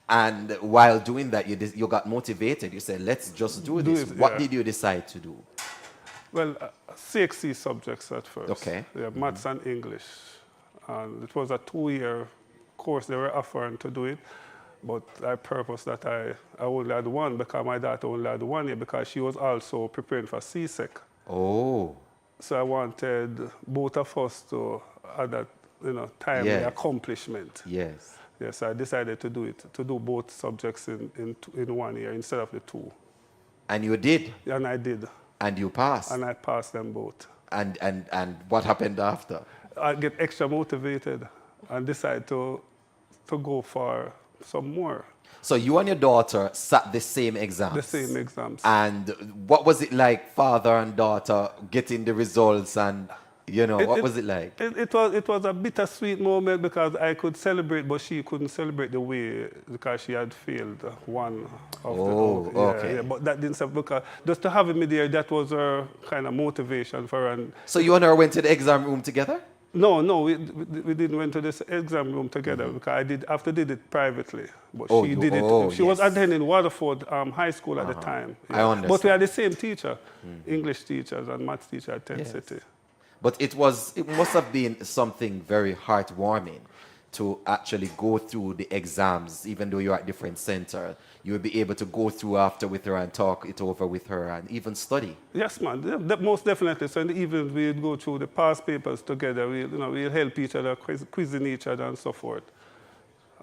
[SPEAKER 1] And while doing that, you got motivated. You said, let's just do this. What did you decide to do?
[SPEAKER 15] Well, CXC subjects at first.
[SPEAKER 1] Okay.
[SPEAKER 15] Yeah, maths and English. And it was a 2-year course they were offering to do it. But I purposed that I only had one, because my daughter only had 1 year, because she was also preparing for CSEC.
[SPEAKER 1] Oh.
[SPEAKER 15] So I wanted both of us to have that, timely accomplishment.
[SPEAKER 1] Yes.
[SPEAKER 15] Yes, I decided to do it, to do both subjects in 1 year instead of the 2.
[SPEAKER 1] And you did?
[SPEAKER 15] And I did.
[SPEAKER 1] And you passed?
[SPEAKER 15] And I passed them both.
[SPEAKER 1] And what happened after?
[SPEAKER 15] I get extra motivated and decide to go for some more.
[SPEAKER 1] So you and your daughter sat the same exams?
[SPEAKER 15] The same exams.
[SPEAKER 1] And what was it like, father and daughter, getting the results, and what was it like?
[SPEAKER 15] It was a bittersweet moment, because I could celebrate, but she couldn't celebrate the way, because she had failed one of the...
[SPEAKER 1] Okay.
[SPEAKER 15] Yeah, but that didn't stop, because just to have me there, that was her kind of motivation for her. And
[SPEAKER 1] so you and her went to the exam room together?
[SPEAKER 15] No, we didn't went to this exam room together, because I did it privately. But she did it. She was attending Waterford High School at the time.
[SPEAKER 1] I understand.
[SPEAKER 15] But we had the same teacher, English teachers and maths teacher at 10th City.
[SPEAKER 1] But it must have been something very heartwarming to actually go through the exams, even though you're at different center. You will be able to go through after with her and talk it over with her and even study.
[SPEAKER 15] Yes, man, most definitely. So in the evenings, we'd go through the past papers together. We'll help each other, quizzing each other and so forth.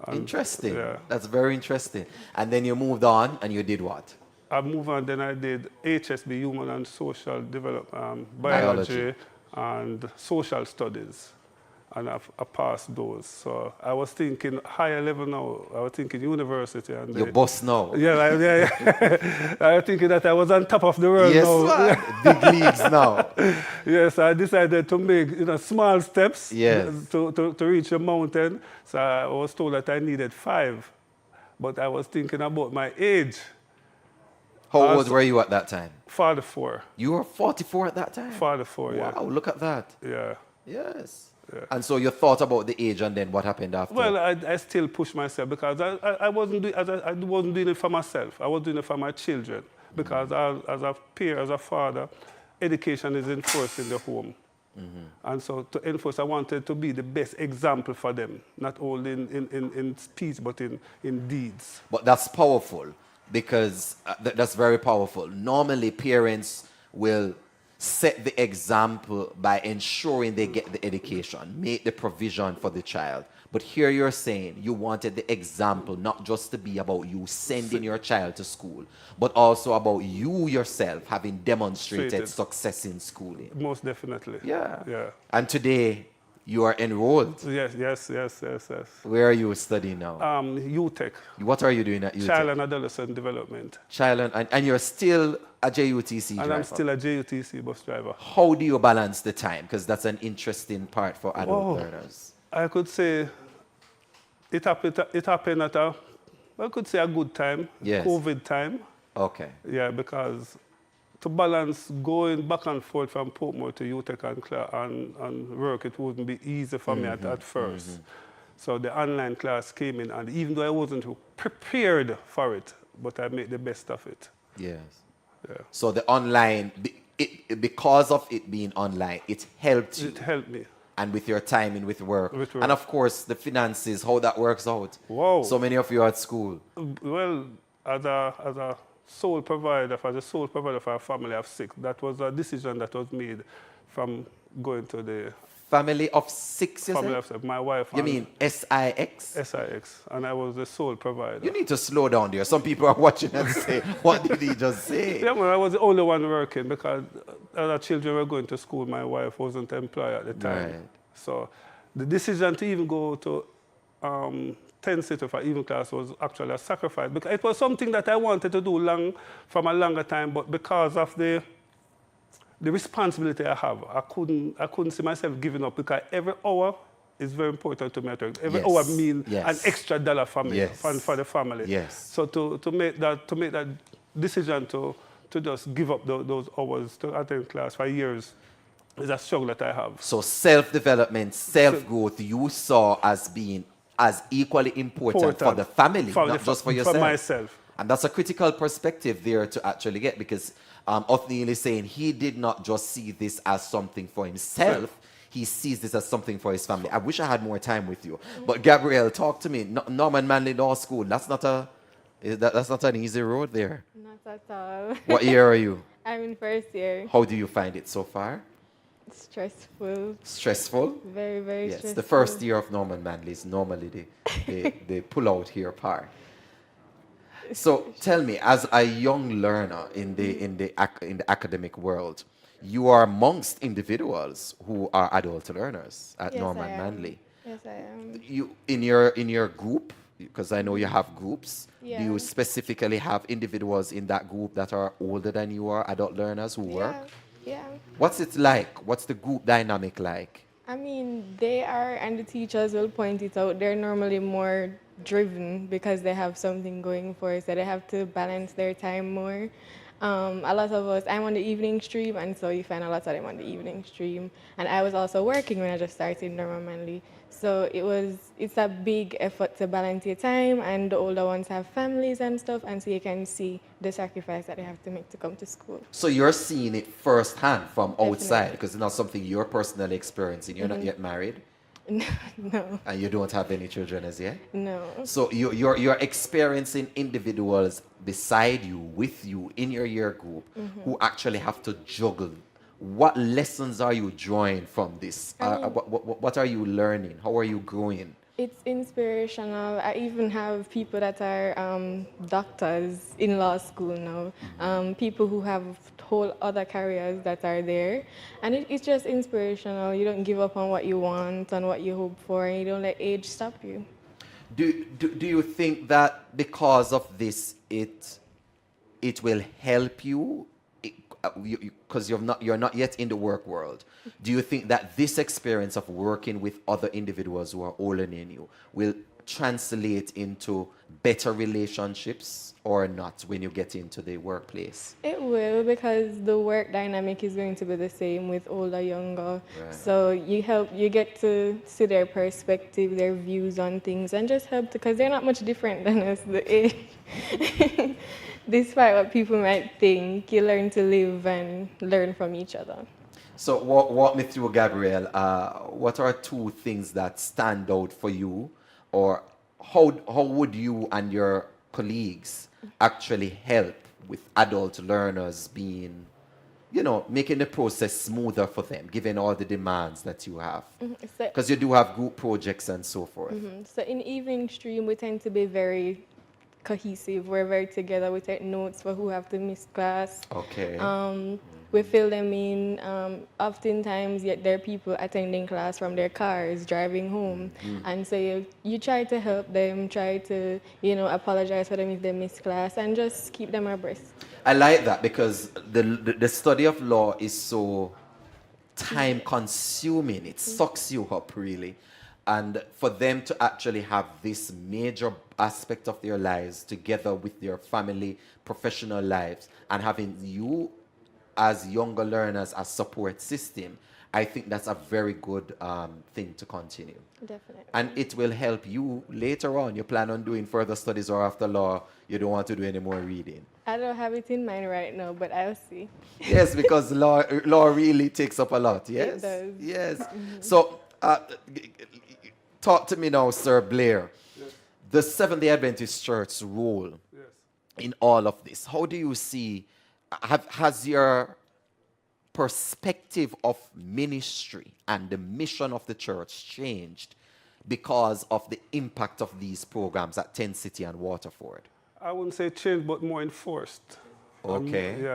[SPEAKER 15] And,
[SPEAKER 1] interesting.
[SPEAKER 15] Yeah.
[SPEAKER 1] That's very interesting. And then you moved on and you did what?
[SPEAKER 15] I moved on, then I did HSB, Human and Social Development, Biology. And Social Studies. And I passed those. So I was thinking higher level now. I was thinking university. And
[SPEAKER 1] your boss now.
[SPEAKER 15] Yeah. I was thinking that I was on top of the world now.
[SPEAKER 1] Yes, big leagues now.
[SPEAKER 15] Yes, I decided to make small steps to reach a mountain. So I was told that I needed 5. But I was thinking about my age.
[SPEAKER 1] How old were you at that time?
[SPEAKER 15] 44.
[SPEAKER 1] You were 44 at that time?
[SPEAKER 15] 44, yeah.
[SPEAKER 1] Wow, look at that.
[SPEAKER 15] Yeah.
[SPEAKER 1] Yes. Yeah. And so you thought about the age, and then what happened after?
[SPEAKER 15] Well, I still pushed myself, because I wasn't doing it for myself. I was doing it for my children. because as a peer, as a father, education is enforced in the home. And so to enforce, I wanted to be the best example for them, not only in speech, but in deeds.
[SPEAKER 1] But that's powerful because that's very powerful. Normally, parents will set the example by ensuring they get the education, make the provision for the child. But here you're saying you wanted the example not just to be about you sending your child to school, but also about you yourself having demonstrated success in schooling.
[SPEAKER 15] Most definitely.
[SPEAKER 1] Yeah.
[SPEAKER 15] Yeah.
[SPEAKER 1] And today you are enrolled.
[SPEAKER 15] Yes.
[SPEAKER 1] Where are you studying now?
[SPEAKER 15] UTech.
[SPEAKER 1] What are you doing at UTech?
[SPEAKER 15] Child and Adolescent Development.
[SPEAKER 1] And you're still a JUTC driver?
[SPEAKER 15] And I'm still a JUTC bus driver.
[SPEAKER 1] How do you balance the time? Because that's an interesting part for adult learners.
[SPEAKER 15] I could say it happened at a good time,
[SPEAKER 1] yes.
[SPEAKER 15] COVID time.
[SPEAKER 1] Okay.
[SPEAKER 15] Yeah, because to balance going back and forth from Portmore to UTech and work, it wouldn't be easy for me at first. So the online class came in, and even though I wasn't prepared for it, but I made the best of it.
[SPEAKER 1] Yes.
[SPEAKER 15] Yeah.
[SPEAKER 1] So the online, because of it being online, it helped you.
[SPEAKER 15] It helped me.
[SPEAKER 1] And with your timing with work. And of course, the finances, how that works out.
[SPEAKER 15] Wow.
[SPEAKER 1] So many of you are at school.
[SPEAKER 15] Well, as a sole provider, for a family of 6, that was a decision that was made from going to the...
[SPEAKER 1] Family of 6, you
[SPEAKER 15] family
[SPEAKER 1] said?
[SPEAKER 15] of 6. My wife...
[SPEAKER 1] You mean SIX?
[SPEAKER 15] SIX. And I was the sole provider.
[SPEAKER 1] You need to slow down there. Some people are watching and say, what did he just say?
[SPEAKER 15] Yeah, well, I was the only one working because other children were going to school. My wife wasn't employed at the time.
[SPEAKER 1] Right.
[SPEAKER 15] So the decision to even go to 10 seater for evening class was actually a sacrifice, because it was something that I wanted to do from a longer time, but because of the responsibility I have, I couldn't see myself giving up, because every hour is very important to me. Every hour means an extra dollar for me, for the family.
[SPEAKER 1] Yes.
[SPEAKER 15] So to make that decision to just give up those hours to attend class for years is a struggle that I have.
[SPEAKER 1] So self-development, self-growth, you saw as being as equally important for the family, not just for yourself.
[SPEAKER 15] For myself.
[SPEAKER 1] And that's a critical perspective there to actually get, because Othniel is saying he did not just see this as something for himself, he sees this as something for his family. I wish I had more time with you. But Gabrielle, talk to me. Norman Manley Law School, that's not an easy road there.
[SPEAKER 14] Not at all.
[SPEAKER 1] What year are you?
[SPEAKER 14] I'm in first year.
[SPEAKER 1] How do you find it so far?
[SPEAKER 14] Stressful.
[SPEAKER 1] Stressful?
[SPEAKER 14] Very, very stressful.
[SPEAKER 1] Yes, the first year of Norman Manley is normally the pull out here part. So tell me, as a young learner in the academic world, you are amongst individuals who are adult learners at Norman Manley.
[SPEAKER 14] Yes, I am.
[SPEAKER 1] You in your group, because I know you have groups.
[SPEAKER 14] Yeah.
[SPEAKER 1] Do you specifically have individuals in that group that are older than you are, adult learners who work?
[SPEAKER 14] Yeah.
[SPEAKER 1] What's it like? What's the group dynamic like?
[SPEAKER 14] I mean, they are, and the teachers will point it out, they're normally more driven because they have something going for us, so they have to balance their time more. A lot of us, I'm on the evening stream, and so you find a lot of them on the evening stream. And I was also working when I just started Norman Manley. So it's a big effort to balance your time, and the older ones have families and stuff, and so you can see the sacrifice that they have to make to come to school.
[SPEAKER 1] So you're seeing it firsthand from outside, because it's not something you're personally experiencing. You're not yet married?
[SPEAKER 14] No.
[SPEAKER 1] And you don't have any children as yet?
[SPEAKER 14] No.
[SPEAKER 1] So you're experiencing individuals beside you, with you, in your year group, who actually have to juggle. What lessons are you drawing from this? What are you learning? How are you growing?
[SPEAKER 14] It's inspirational. I even have people that are doctors in law school now, people who have whole other careers that are there. And it's just inspirational. You don't give up on what you want and what you hope for, and you don't let age stop you.
[SPEAKER 1] Do you think that because of this, it will help you? Because you're not yet in the work world. Do you think that this experience of working with other individuals who are older than you will translate into better relationships or not when you get into the workplace?
[SPEAKER 14] It will, because the work dynamic is going to be the same with older, younger.
[SPEAKER 1] Right.
[SPEAKER 14] So you get to see their perspective, their views on things, and just help, because they're not much different than us, the age. Despite what people might think, you learn to live and learn from each other.
[SPEAKER 1] So walk me through, Gabrielle. What are two things that stand out for you, or how would you and your colleagues actually help with adult learners being, making the process smoother for them, given all the demands that you have? Because you do have group projects and so forth.
[SPEAKER 14] So in evening stream, we tend to be very cohesive. We're very together. We take notes for who have to miss class.
[SPEAKER 1] Okay.
[SPEAKER 14] We fill them in. Oftentimes, yet there are people attending class from their cars, driving home. And so you try to help them, try to, apologize for them if they miss class, and just keep them abreast.
[SPEAKER 1] I like that, because the study of law is so time consuming. It sucks you up, really. And for them to actually have this major aspect of their lives together with their family, professional lives, and having you as younger learners as support system, I think that's a very good thing to continue.
[SPEAKER 14] Definitely.
[SPEAKER 1] And it will help you later on. You plan on doing further studies, or after law, you don't want to do any more reading?
[SPEAKER 14] I don't have it in mind right now, but I'll see.
[SPEAKER 1] Yes, because law really takes up a lot, yes?
[SPEAKER 14] It does.
[SPEAKER 1] Yes. So, talk to me now, Sir Blair.
[SPEAKER 15] Yes.
[SPEAKER 1] The Seventh-day Adventist Church's role in all of this. How do you see, has your perspective of ministry and the mission of the church changed because of the impact of these programs at Tent City and Waterford?
[SPEAKER 15] I wouldn't say changed, but more enforced.
[SPEAKER 1] Okay.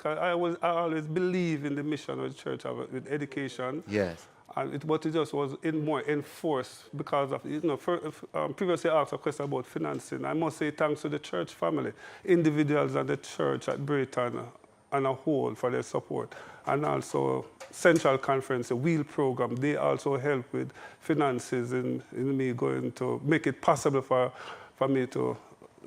[SPEAKER 15] I always believe in the mission of the church with education.
[SPEAKER 1] Yes.
[SPEAKER 15] But it just was more enforced because of, previously asked a question about financing. I must say thanks to the church family, individuals and the church at Brayton and a whole for their support. And also Central Conference, the WHEEL program, they also help with finances in me going to make it possible for me to,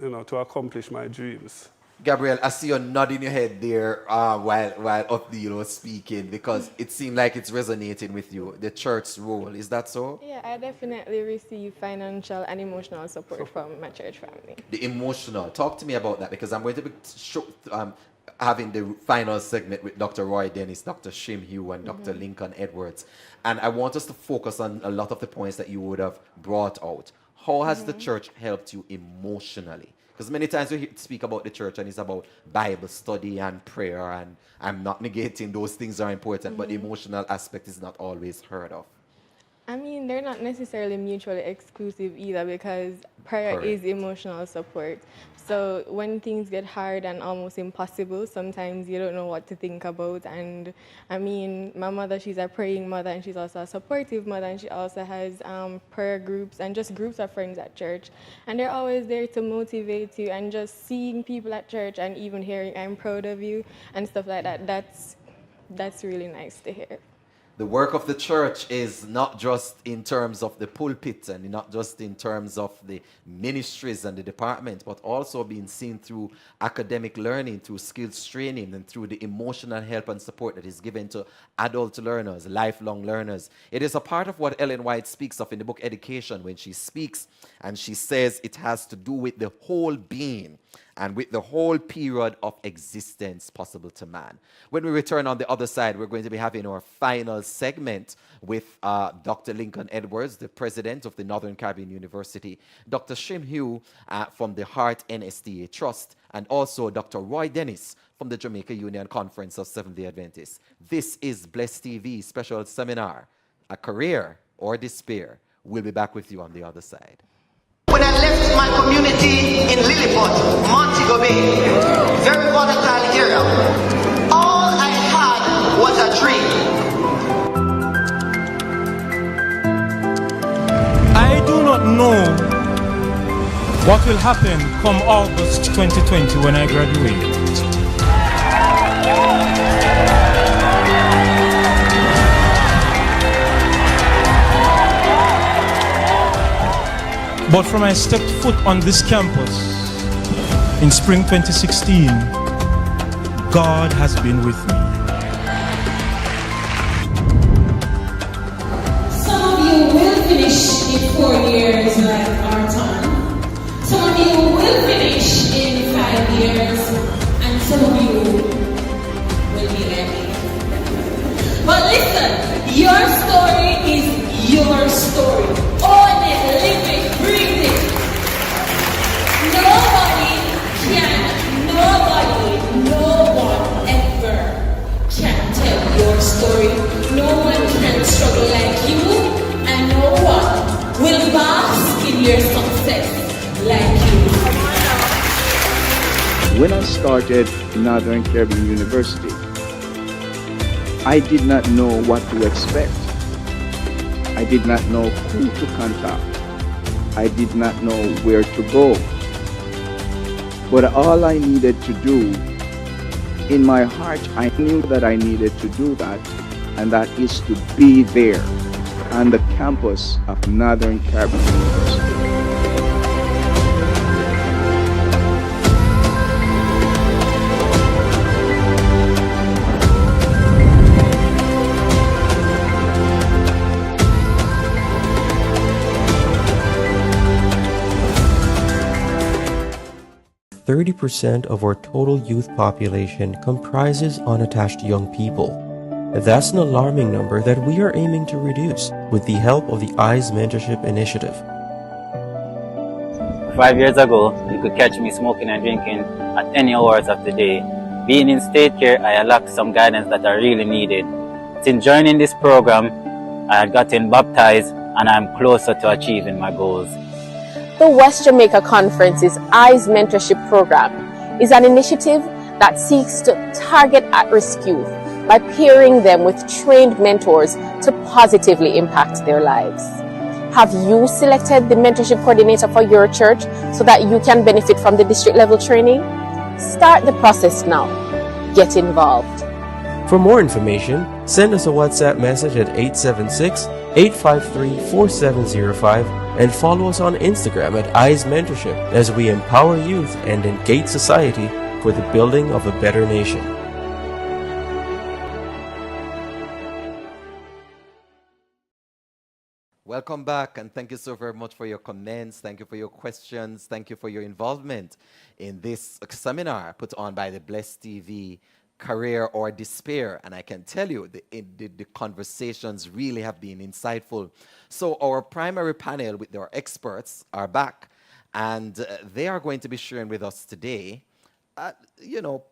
[SPEAKER 15] to accomplish my dreams.
[SPEAKER 1] Gabrielle, I see you nodding your head there while Updeal was speaking, because it seemed like it's resonating with you, the church's role. Is that so?
[SPEAKER 14] Yeah, I definitely receive financial and emotional support from my church family.
[SPEAKER 1] The emotional. Talk to me about that, because I'm going to be having the final segment with Dr. Roy Dennis, Dr. Shim Hugh, and Dr. Lincoln Edwards. And I want us to focus on a lot of the points that you would have brought out. How has the church helped you emotionally? Because many times we speak about the church and it's about Bible study and prayer, and I'm not negating those things are important, but the emotional aspect is not always heard of.
[SPEAKER 14] I mean, they're not necessarily mutually exclusive either, because prayer is emotional support. So when things get hard and almost impossible, sometimes you don't know what to think about. And I mean, my mother, she's a praying mother, and she's also a supportive mother, and she also has prayer groups and just groups of friends at church. And they're always there to motivate you, and just seeing people at church and even hearing "I'm proud of you" and stuff like that, that's really nice to hear.
[SPEAKER 1] The work of the church is not just in terms of the pulpit and not just in terms of the ministries and the department, but also being seen through academic learning, through skills training, and through the emotional help and support that is given to adult learners, lifelong learners. It is a part of what Ellen White speaks of in the book Education, when she speaks and she says it has to do with the whole being and with the whole period of existence possible to man. When we return on the other side, we're going to be having our final segment with Dr. Lincoln Edwards, the president of the Northern Caribbean University, Dr. Shim Hugh from the Heart NSTA Trust, and also Dr. Roy Dennis from the Jamaica Union Conference of Seventh-day Adventists. This is Bless TV special seminar, A Career or Despair. We'll be back with you on the other side.
[SPEAKER 5] When I left my community in Lilliput, Montego Bay, very volatile area, all I had was a dream.
[SPEAKER 13] I do not know what will happen come August 2020 when I graduate. But from I stepped foot on this campus in spring 2016, God has been with me.
[SPEAKER 7] Some of you will finish in 4 years like our time. Some of you will finish in 5 years, and some of you will be ending. But listen, your story is your story. Own it, live it, breathe it. No one ever can tell your story. No one can struggle like you, and no one will bask in your success like you.
[SPEAKER 8] When I started Northern Caribbean University, I did not know what to expect. I did not know who to contact. I did not know where to go. But all I needed to do, in my heart, I knew that I needed to do that, and that is to be there on the campus of Northern Caribbean University.
[SPEAKER 9] 30% of our total youth population comprises unattached young people. That's an alarming number that we are aiming to reduce with the help of the IADPA Mentorship Initiative.
[SPEAKER 10] 5 years ago, you could catch me smoking and drinking at any hours of the day. Being in state care, I lacked some guidance that I really needed. Since joining this program, I had gotten baptized and I'm closer to achieving my goals.
[SPEAKER 11] The West Jamaica Conference's IADPA Mentorship Program is an initiative that seeks to target at-risk youth by pairing them with trained mentors to positively impact their lives. Have you selected the mentorship coordinator for your church so that you can benefit from the district level training? Start the process now. Get involved.
[SPEAKER 9] For more information, send us a WhatsApp message at 876-853-4705 and follow us on Instagram at IADPA Mentorship as we empower youth and engage society for the building of a better nation.
[SPEAKER 1] Welcome back, and thank you so very much for your comments. Thank you for your questions. Thank you for your involvement in this seminar put on by the Blessed TV, Career or Despair. And I can tell you the conversations really have been insightful. So our primary panel with our experts are back, and they are going to be sharing with us today,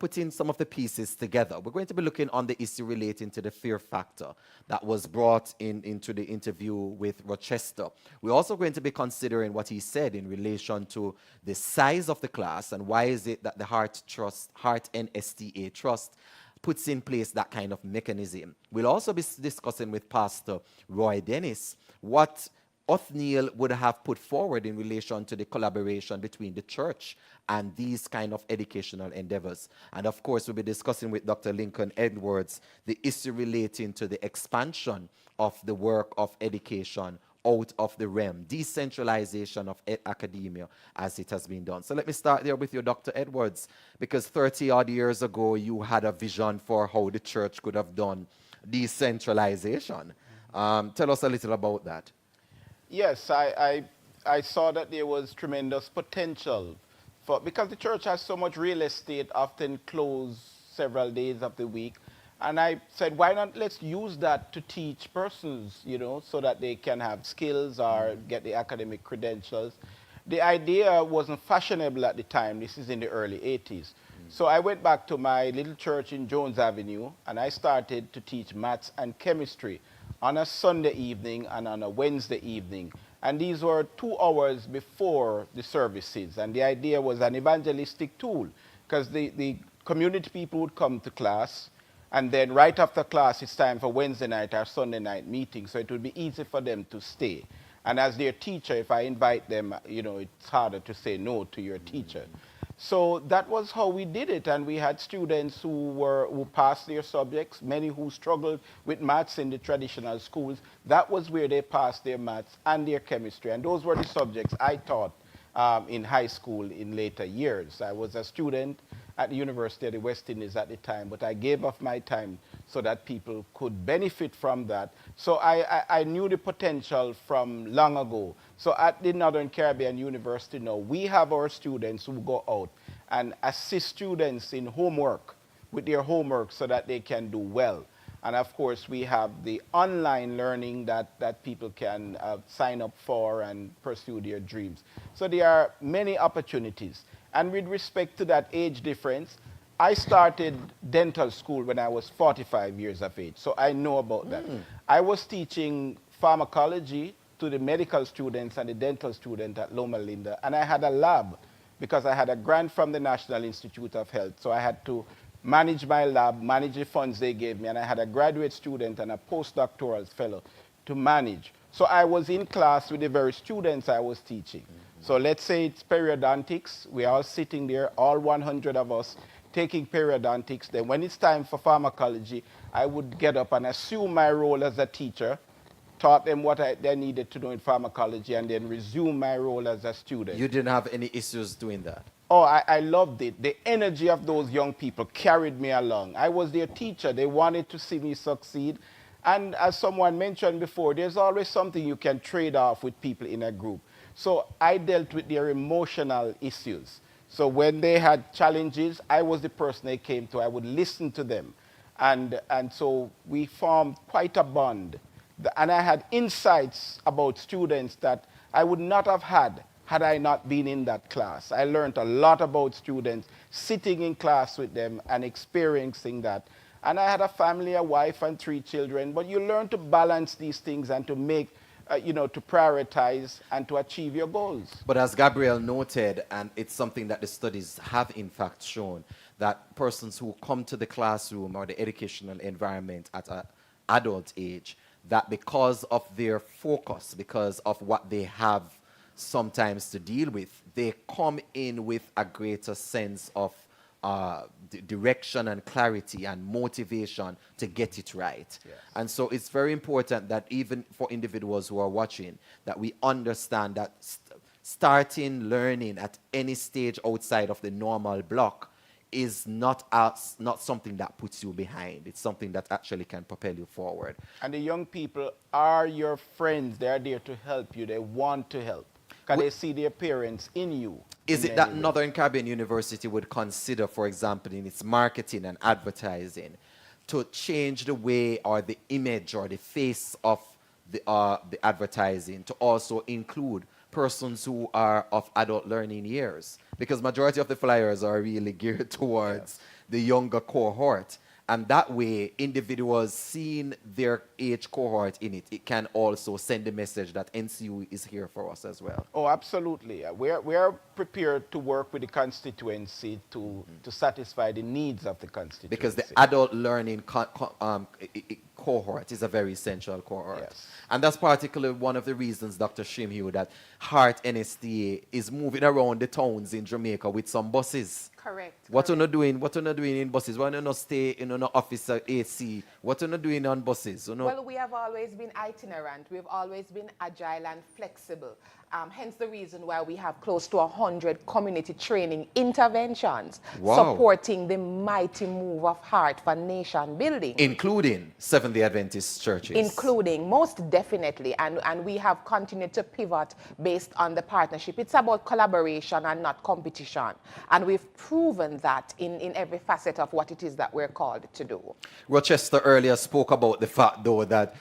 [SPEAKER 1] putting some of the pieces together. We're going to be looking on the issue relating to the fear factor that was brought into the interview with Rochester. We're also going to be considering what he said in relation to the size of the class and why is it that the Heart NSTA Trust puts in place that kind of mechanism. We'll also be discussing with Pastor Roy Dennis what Othniel would have put forward in relation to the collaboration between the church and these kind of educational endeavors. And of course, we'll be discussing with Dr. Lincoln Edwards the issue relating to the expansion of the work of education out of the realm, decentralization of academia as it has been done. So let me start there with you, Dr. Edwards, because 30 odd years ago, you had a vision for how the church could have done decentralization. Tell us a little about that.
[SPEAKER 3] Yes, I saw that there was tremendous potential because the church has so much real estate, often closed several days of the week. And I said, why not let's use that to teach persons, so that they can have skills or get the academic credentials. The idea wasn't fashionable at the time. This is in the early 80s. So I went back to my little church in Jones Avenue, and I started to teach maths and chemistry on a Sunday evening and on a Wednesday evening. And these were 2 hours before the services. And the idea was an evangelistic tool, because the community people would come to class, and then right after class, it's time for Wednesday night or Sunday night meeting, so it would be easy for them to stay. And as their teacher, if I invite them, it's harder to say no to your teacher. So that was how we did it, and we had students who passed their subjects, many who struggled with maths in the traditional schools. That was where they passed their maths and their chemistry, and those were the subjects I taught in high school in later years. I was a student at the University of the West Indies at the time, but I gave up my time so that people could benefit from that. So I knew the potential from long ago. So at the Northern Caribbean University now, we have our students who go out and assist students in homework, with their homework so that they can do well. And of course, we have the online learning that people can sign up for and pursue their dreams. So there are many opportunities. And with respect to that age difference, I started dental school when I was 45 years of age, so I know about that. I was teaching pharmacology to the medical students and the dental student at Loma Linda, and I had a lab because I had a grant from the National Institute of Health, so I had to manage my lab, manage the funds they gave me, and I had a graduate student and a postdoctoral fellow to manage. So I was in class with the very students I was teaching. So let's say it's periodontics. We're all sitting there, all 100 of us, taking periodontics. Then when it's time for pharmacology, I would get up and assume my role as a teacher, taught them what they needed to know in pharmacology, and then resume my role as a student.
[SPEAKER 1] You didn't have any issues doing that?
[SPEAKER 3] Oh, I loved it. The energy of those young people carried me along. I was their teacher. They wanted to see me succeed. And as someone mentioned before, there's always something you can trade off with people in a group. So I dealt with their emotional issues. So when they had challenges, I was the person they came to. I would listen to them. And so we formed quite a bond. And I had insights about students that I would not have had I not been in that class. I learned a lot about students, sitting in class with them and experiencing that. And I had a family, a wife and 3 children, but you learn to balance these things and to make, to prioritize and to achieve your goals.
[SPEAKER 1] But as Gabriel noted, and it's something that the studies have in fact shown, that persons who come to the classroom or the educational environment at an adult age, that because of their focus, because of what they have sometimes to deal with, they come in with a greater sense of direction and clarity and motivation to get it right. Yes. And so it's very important that even for individuals who are watching, that we understand that starting learning at any stage outside of the normal block is not something that puts you behind. It's something that actually can propel you forward.
[SPEAKER 3] And the young people are your friends. They are there to help you. They want to help because they see their parents in you.
[SPEAKER 1] Is it that Northern Caribbean University would consider, for example, in its marketing and advertising, to change the way or the image or the face of the advertising to also include persons who are of adult learning years? Because majority of the flyers are really geared towards the younger cohort. And that way, individuals seeing their age cohort in it, it can also send a message that NCU is here for us as well.
[SPEAKER 3] Oh, absolutely. We are prepared to work with the constituency to satisfy the needs of the constituency.
[SPEAKER 1] Because the adult learning cohort is a very essential cohort.
[SPEAKER 3] Yes.
[SPEAKER 1] And that's particularly one of the reasons, Dr. Shimhue, that Heart NSTA is moving around the towns in Jamaica with some buses.
[SPEAKER 2] Correct.
[SPEAKER 1] What are you doing in buses? Why not stay in an office at AC? What are you doing on buses?
[SPEAKER 2] Well, we have always been itinerant. We've always been agile and flexible. Hence the reason why we have close to 100 community training interventions supporting the mighty move of heart for nation building.
[SPEAKER 1] Including Seventh-day Adventist churches.
[SPEAKER 2] Including, most definitely. And we have continued to pivot based on the partnership. It's about collaboration and not competition. And we've proven that in every facet of what it is that we're called to do.
[SPEAKER 1] Rochester earlier spoke about the fact, though, that,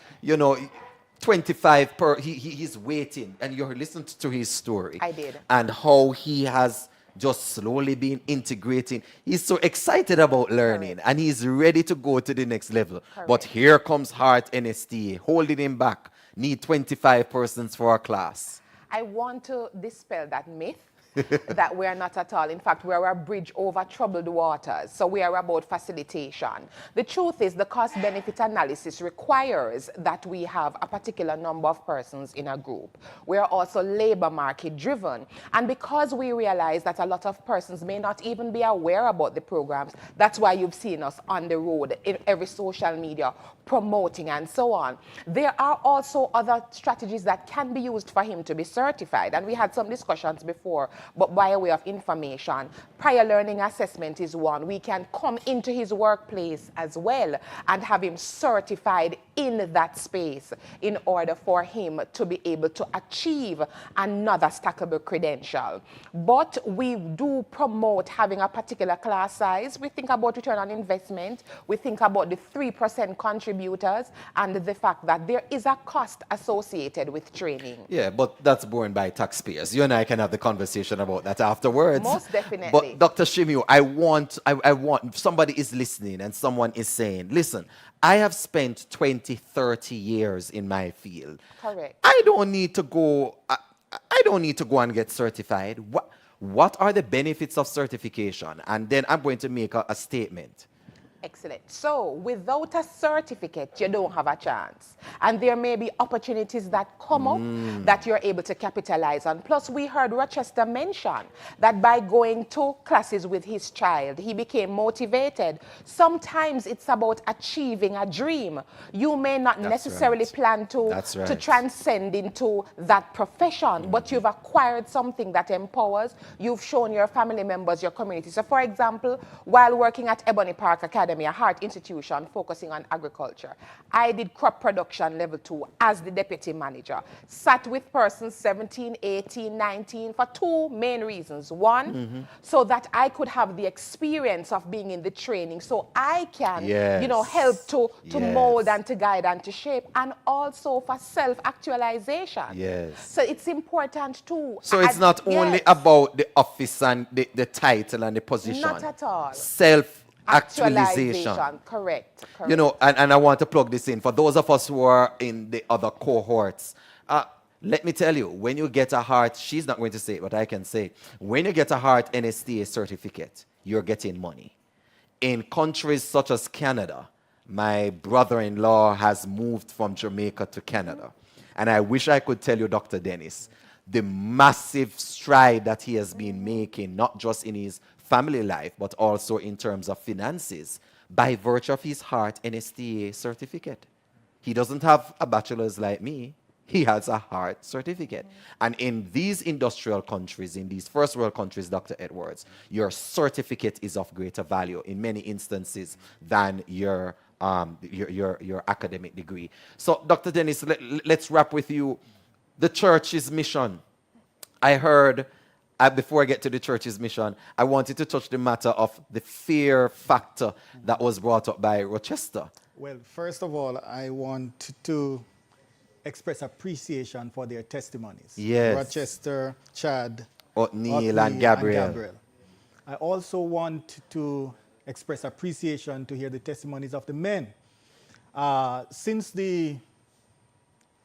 [SPEAKER 1] 25 per, he's waiting, and you listened to his story.
[SPEAKER 2] I did.
[SPEAKER 1] And how he has just slowly been integrating. He's so excited about learning, and he's ready to go to the next level. But here comes Heart NSTA, holding him back. Need 25 persons for a class.
[SPEAKER 2] I want to dispel that myth. that we are not at all. In fact, we are a bridge over troubled waters. So we are about facilitation. The truth is the cost-benefit analysis requires that we have a particular number of persons in a group. We are also labor market driven. And because we realize that a lot of persons may not even be aware about the programs, that's why you've seen us on the road in every social media promoting and so on. There are also other strategies that can be used for him to be certified. And we had some discussions before, but by way of information, prior learning assessment is one. We can come into his workplace as well and have him certified in that space in order for him to be able to achieve another stackable credential. But we do promote having a particular class size. We think about return on investment. We think about the 3% contributors and the fact that there is a cost associated with training.
[SPEAKER 1] Yeah, but that's borne by taxpayers. You and I can have the conversation about that afterwards.
[SPEAKER 2] Most definitely.
[SPEAKER 1] But Dr. Shimiu, I want, if somebody is listening and someone is saying, listen, I have spent 20, 30 years in my field.
[SPEAKER 2] Correct.
[SPEAKER 1] I don't need to go and get certified. What are the benefits of certification? And then I'm going to make a statement.
[SPEAKER 2] Excellent. So without a certificate, you don't have a chance. And there may be opportunities that come up that you're able to capitalize on. Plus, we heard Rochester mention that by going to classes with his child, he became motivated. Sometimes it's about achieving a dream. You may not necessarily plan to transcend into that profession, but you've acquired something that empowers. You've shown your family members, your community. So for example, while working at Ebony Park Academy, a heart institution focusing on agriculture, I did crop production level 2 as the deputy manager. Sat with persons 17, 18, 19 for two main reasons. One, so that I could have the experience of being in the training so I can, you know, help to mold and to guide and to shape, and also for self-actualization.
[SPEAKER 1] Yes.
[SPEAKER 2] So it's important too.
[SPEAKER 1] So it's not only about the office and the title and the position.
[SPEAKER 2] Not at all.
[SPEAKER 1] Self-actualization.
[SPEAKER 2] Correct.
[SPEAKER 1] You know, and I want to plug this in. For those of us who are in the other cohorts, let me tell you, when you get a heart, she's not going to say it, but I can say, when you get a heart NSTA certificate, you're getting money. In countries such as Canada, my brother-in-law has moved from Jamaica to Canada. And I wish I could tell you, Dr. Dennis, the massive stride that he has been making, not just in his family life, but also in terms of finances, by virtue of his heart NSTA certificate. He doesn't have a bachelor's like me. He has a heart certificate. And in these industrial countries, in these first world countries, Dr. Edwards, your certificate is of greater value in many instances than your academic degree. So, Dr. Dennis, let's wrap with you. The church's mission. I heard, before I get to the church's mission, I wanted to touch the matter of the fear factor that was brought up by Rochester.
[SPEAKER 4] Well, first of all, I want to express appreciation for their testimonies.
[SPEAKER 1] Yes.
[SPEAKER 4] Rochester, Chad,
[SPEAKER 1] O'Neill and Gabriel.
[SPEAKER 4] I also want to express appreciation to hear the testimonies of the men. Since the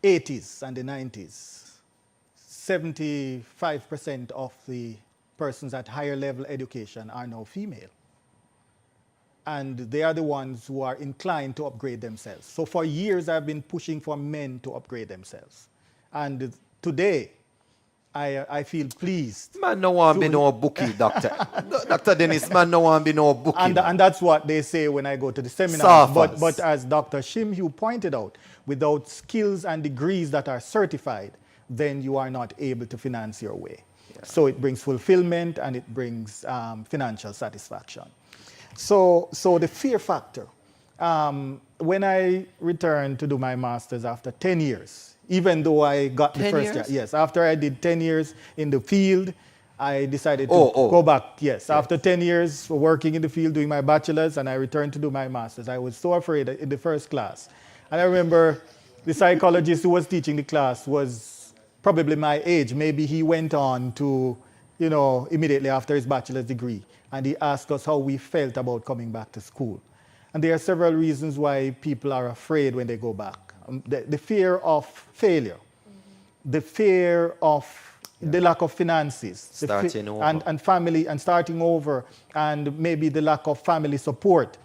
[SPEAKER 4] 80s and the 90s, 75% of the persons at higher level education are now female. And they are the ones who are inclined to upgrade themselves. So for years, I've been pushing for men to upgrade themselves. And today, I feel pleased.
[SPEAKER 1] Man, no one be no bookie, doctor. Dr. Dennis, man, no one be no bookie.
[SPEAKER 4] And that's what they say when I go to the seminar. But as Dr. Shimhu pointed out, without skills and degrees that are certified, then you are not able to finance your way. Yeah. So it brings fulfillment and it brings financial satisfaction. So the fear factor. When I returned to do my master's after 10 years, even though I got the first year, yes, after I did 10 years in the field, I decided to go back. Yes, after 10 years working in the field, doing my bachelor's, and I returned to do my master's. I was so afraid in the first class. And I remember the psychologist who was teaching the class was probably my age. Maybe he went on to, you know, immediately after his bachelor's degree. And he asked us how we felt about coming back to school. And there are several reasons why people are afraid when they go back. The fear of failure, the fear of the lack of finances,
[SPEAKER 1] Starting over.
[SPEAKER 4] and family, and starting over, and maybe the lack of family support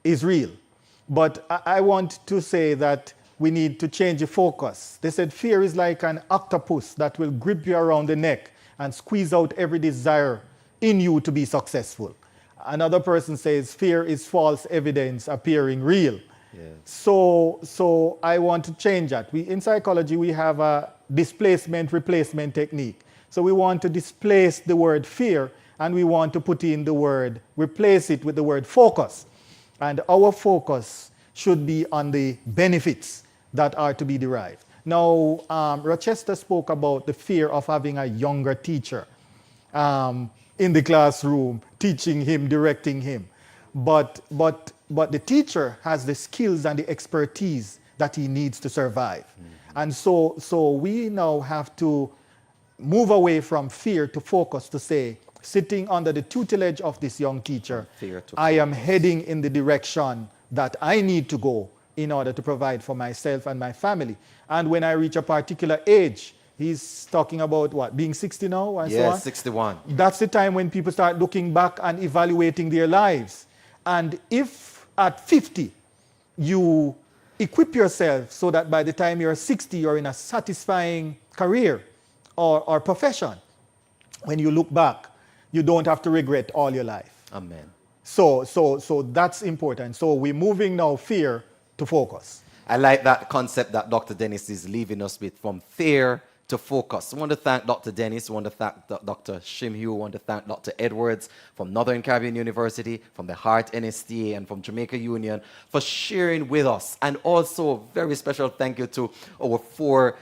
[SPEAKER 4] is real. But I want to say that we need to change the focus. They said fear is like an octopus that will grip you around the neck and squeeze out every desire in you to be successful. Another person says fear is false evidence appearing real.
[SPEAKER 1] Yeah.
[SPEAKER 4] So I want to change that. In psychology, we have a displacement replacement technique. So we want to displace the word fear, and we want to put in the word, replace it with the word focus. And our focus should be on the benefits that are to be derived. Now, Rochester spoke about the fear of having a younger teacher in the classroom, teaching him, directing him. But the teacher has the skills and the expertise that he needs to survive. And so we now have to move away from fear to focus, to say, sitting under the tutelage of this young teacher, I am heading in the direction that I need to go in order to provide for myself and my family. And when I reach a particular age, he's talking about what, being 60 now and so on?
[SPEAKER 1] 61.
[SPEAKER 4] That's the time when people start looking back and evaluating their lives. And if at 50, you equip yourself so that by the time you're 60, you're in a satisfying career or profession, when you look back, you don't have to regret all your life.
[SPEAKER 1] Amen.
[SPEAKER 4] So that's important. So we're moving now fear to focus.
[SPEAKER 1] I like that concept that Dr. Dennis is leaving us with, from fear to focus. I want to thank Dr. Dennis, I want to thank Dr. Shimhue, I want to thank Dr. Edwards from Northern Caribbean University, from the Heart NSTA, and from Jamaica Union for sharing with us. And also a very special thank you to our 4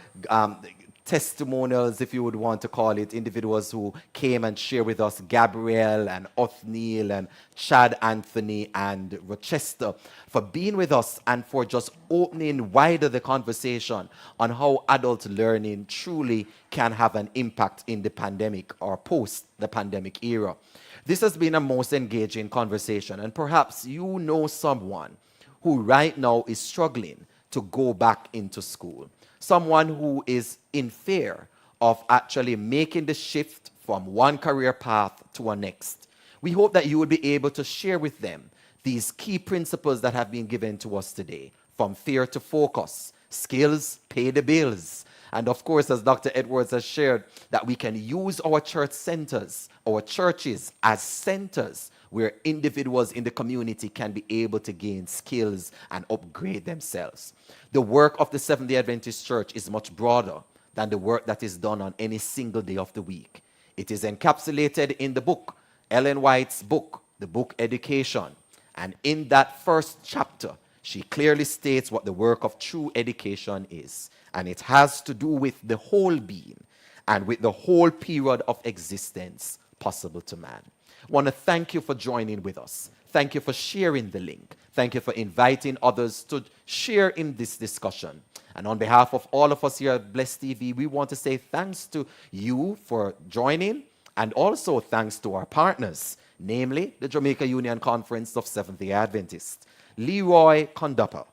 [SPEAKER 1] testimonials, if you would want to call it, individuals who came and shared with us, Gabrielle and Othniel and Chad Anthony and Rochester, for being with us and for just opening wider the conversation on how adult learning truly can have an impact in the pandemic or post the pandemic era. This has been a most engaging conversation, and perhaps you know someone who right now is struggling to go back into school. Someone who is in fear of actually making the shift from one career path to a next. We hope that you will be able to share with them these key principles that have been given to us today, from fear to focus, skills pay the bills. And of course, as Dr. Edwards has shared, that we can use our church centers, our churches as centers where individuals in the community can be able to gain skills and upgrade themselves. The work of the Seventh-day Adventist Church is much broader than the work that is done on any single day of the week. It is encapsulated in the book, Ellen White's book, The Book Education. And in that first chapter, she clearly states what the work of true education is. And it has to do with the whole being and with the whole period of existence possible to man. I want to thank you for joining with us. Thank you for sharing the link. Thank you for inviting others to share in this discussion. And on behalf of all of us here at Bless TV, we want to say thanks to you for joining, and also thanks to our partners, namely the Jamaica Union Conference of Seventh-day Adventists, Leroy Condupa,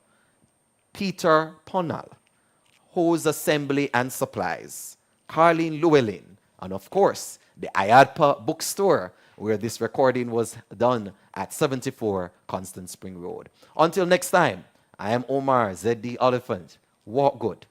[SPEAKER 1] Peter Ponal, Hose Assembly and Supplies, Carlene Llewellyn, and of course, the IADPA Bookstore, where this recording was done at 74 Constant Spring Road. Until next time, I am Omar ZD Oliphant. Walk good.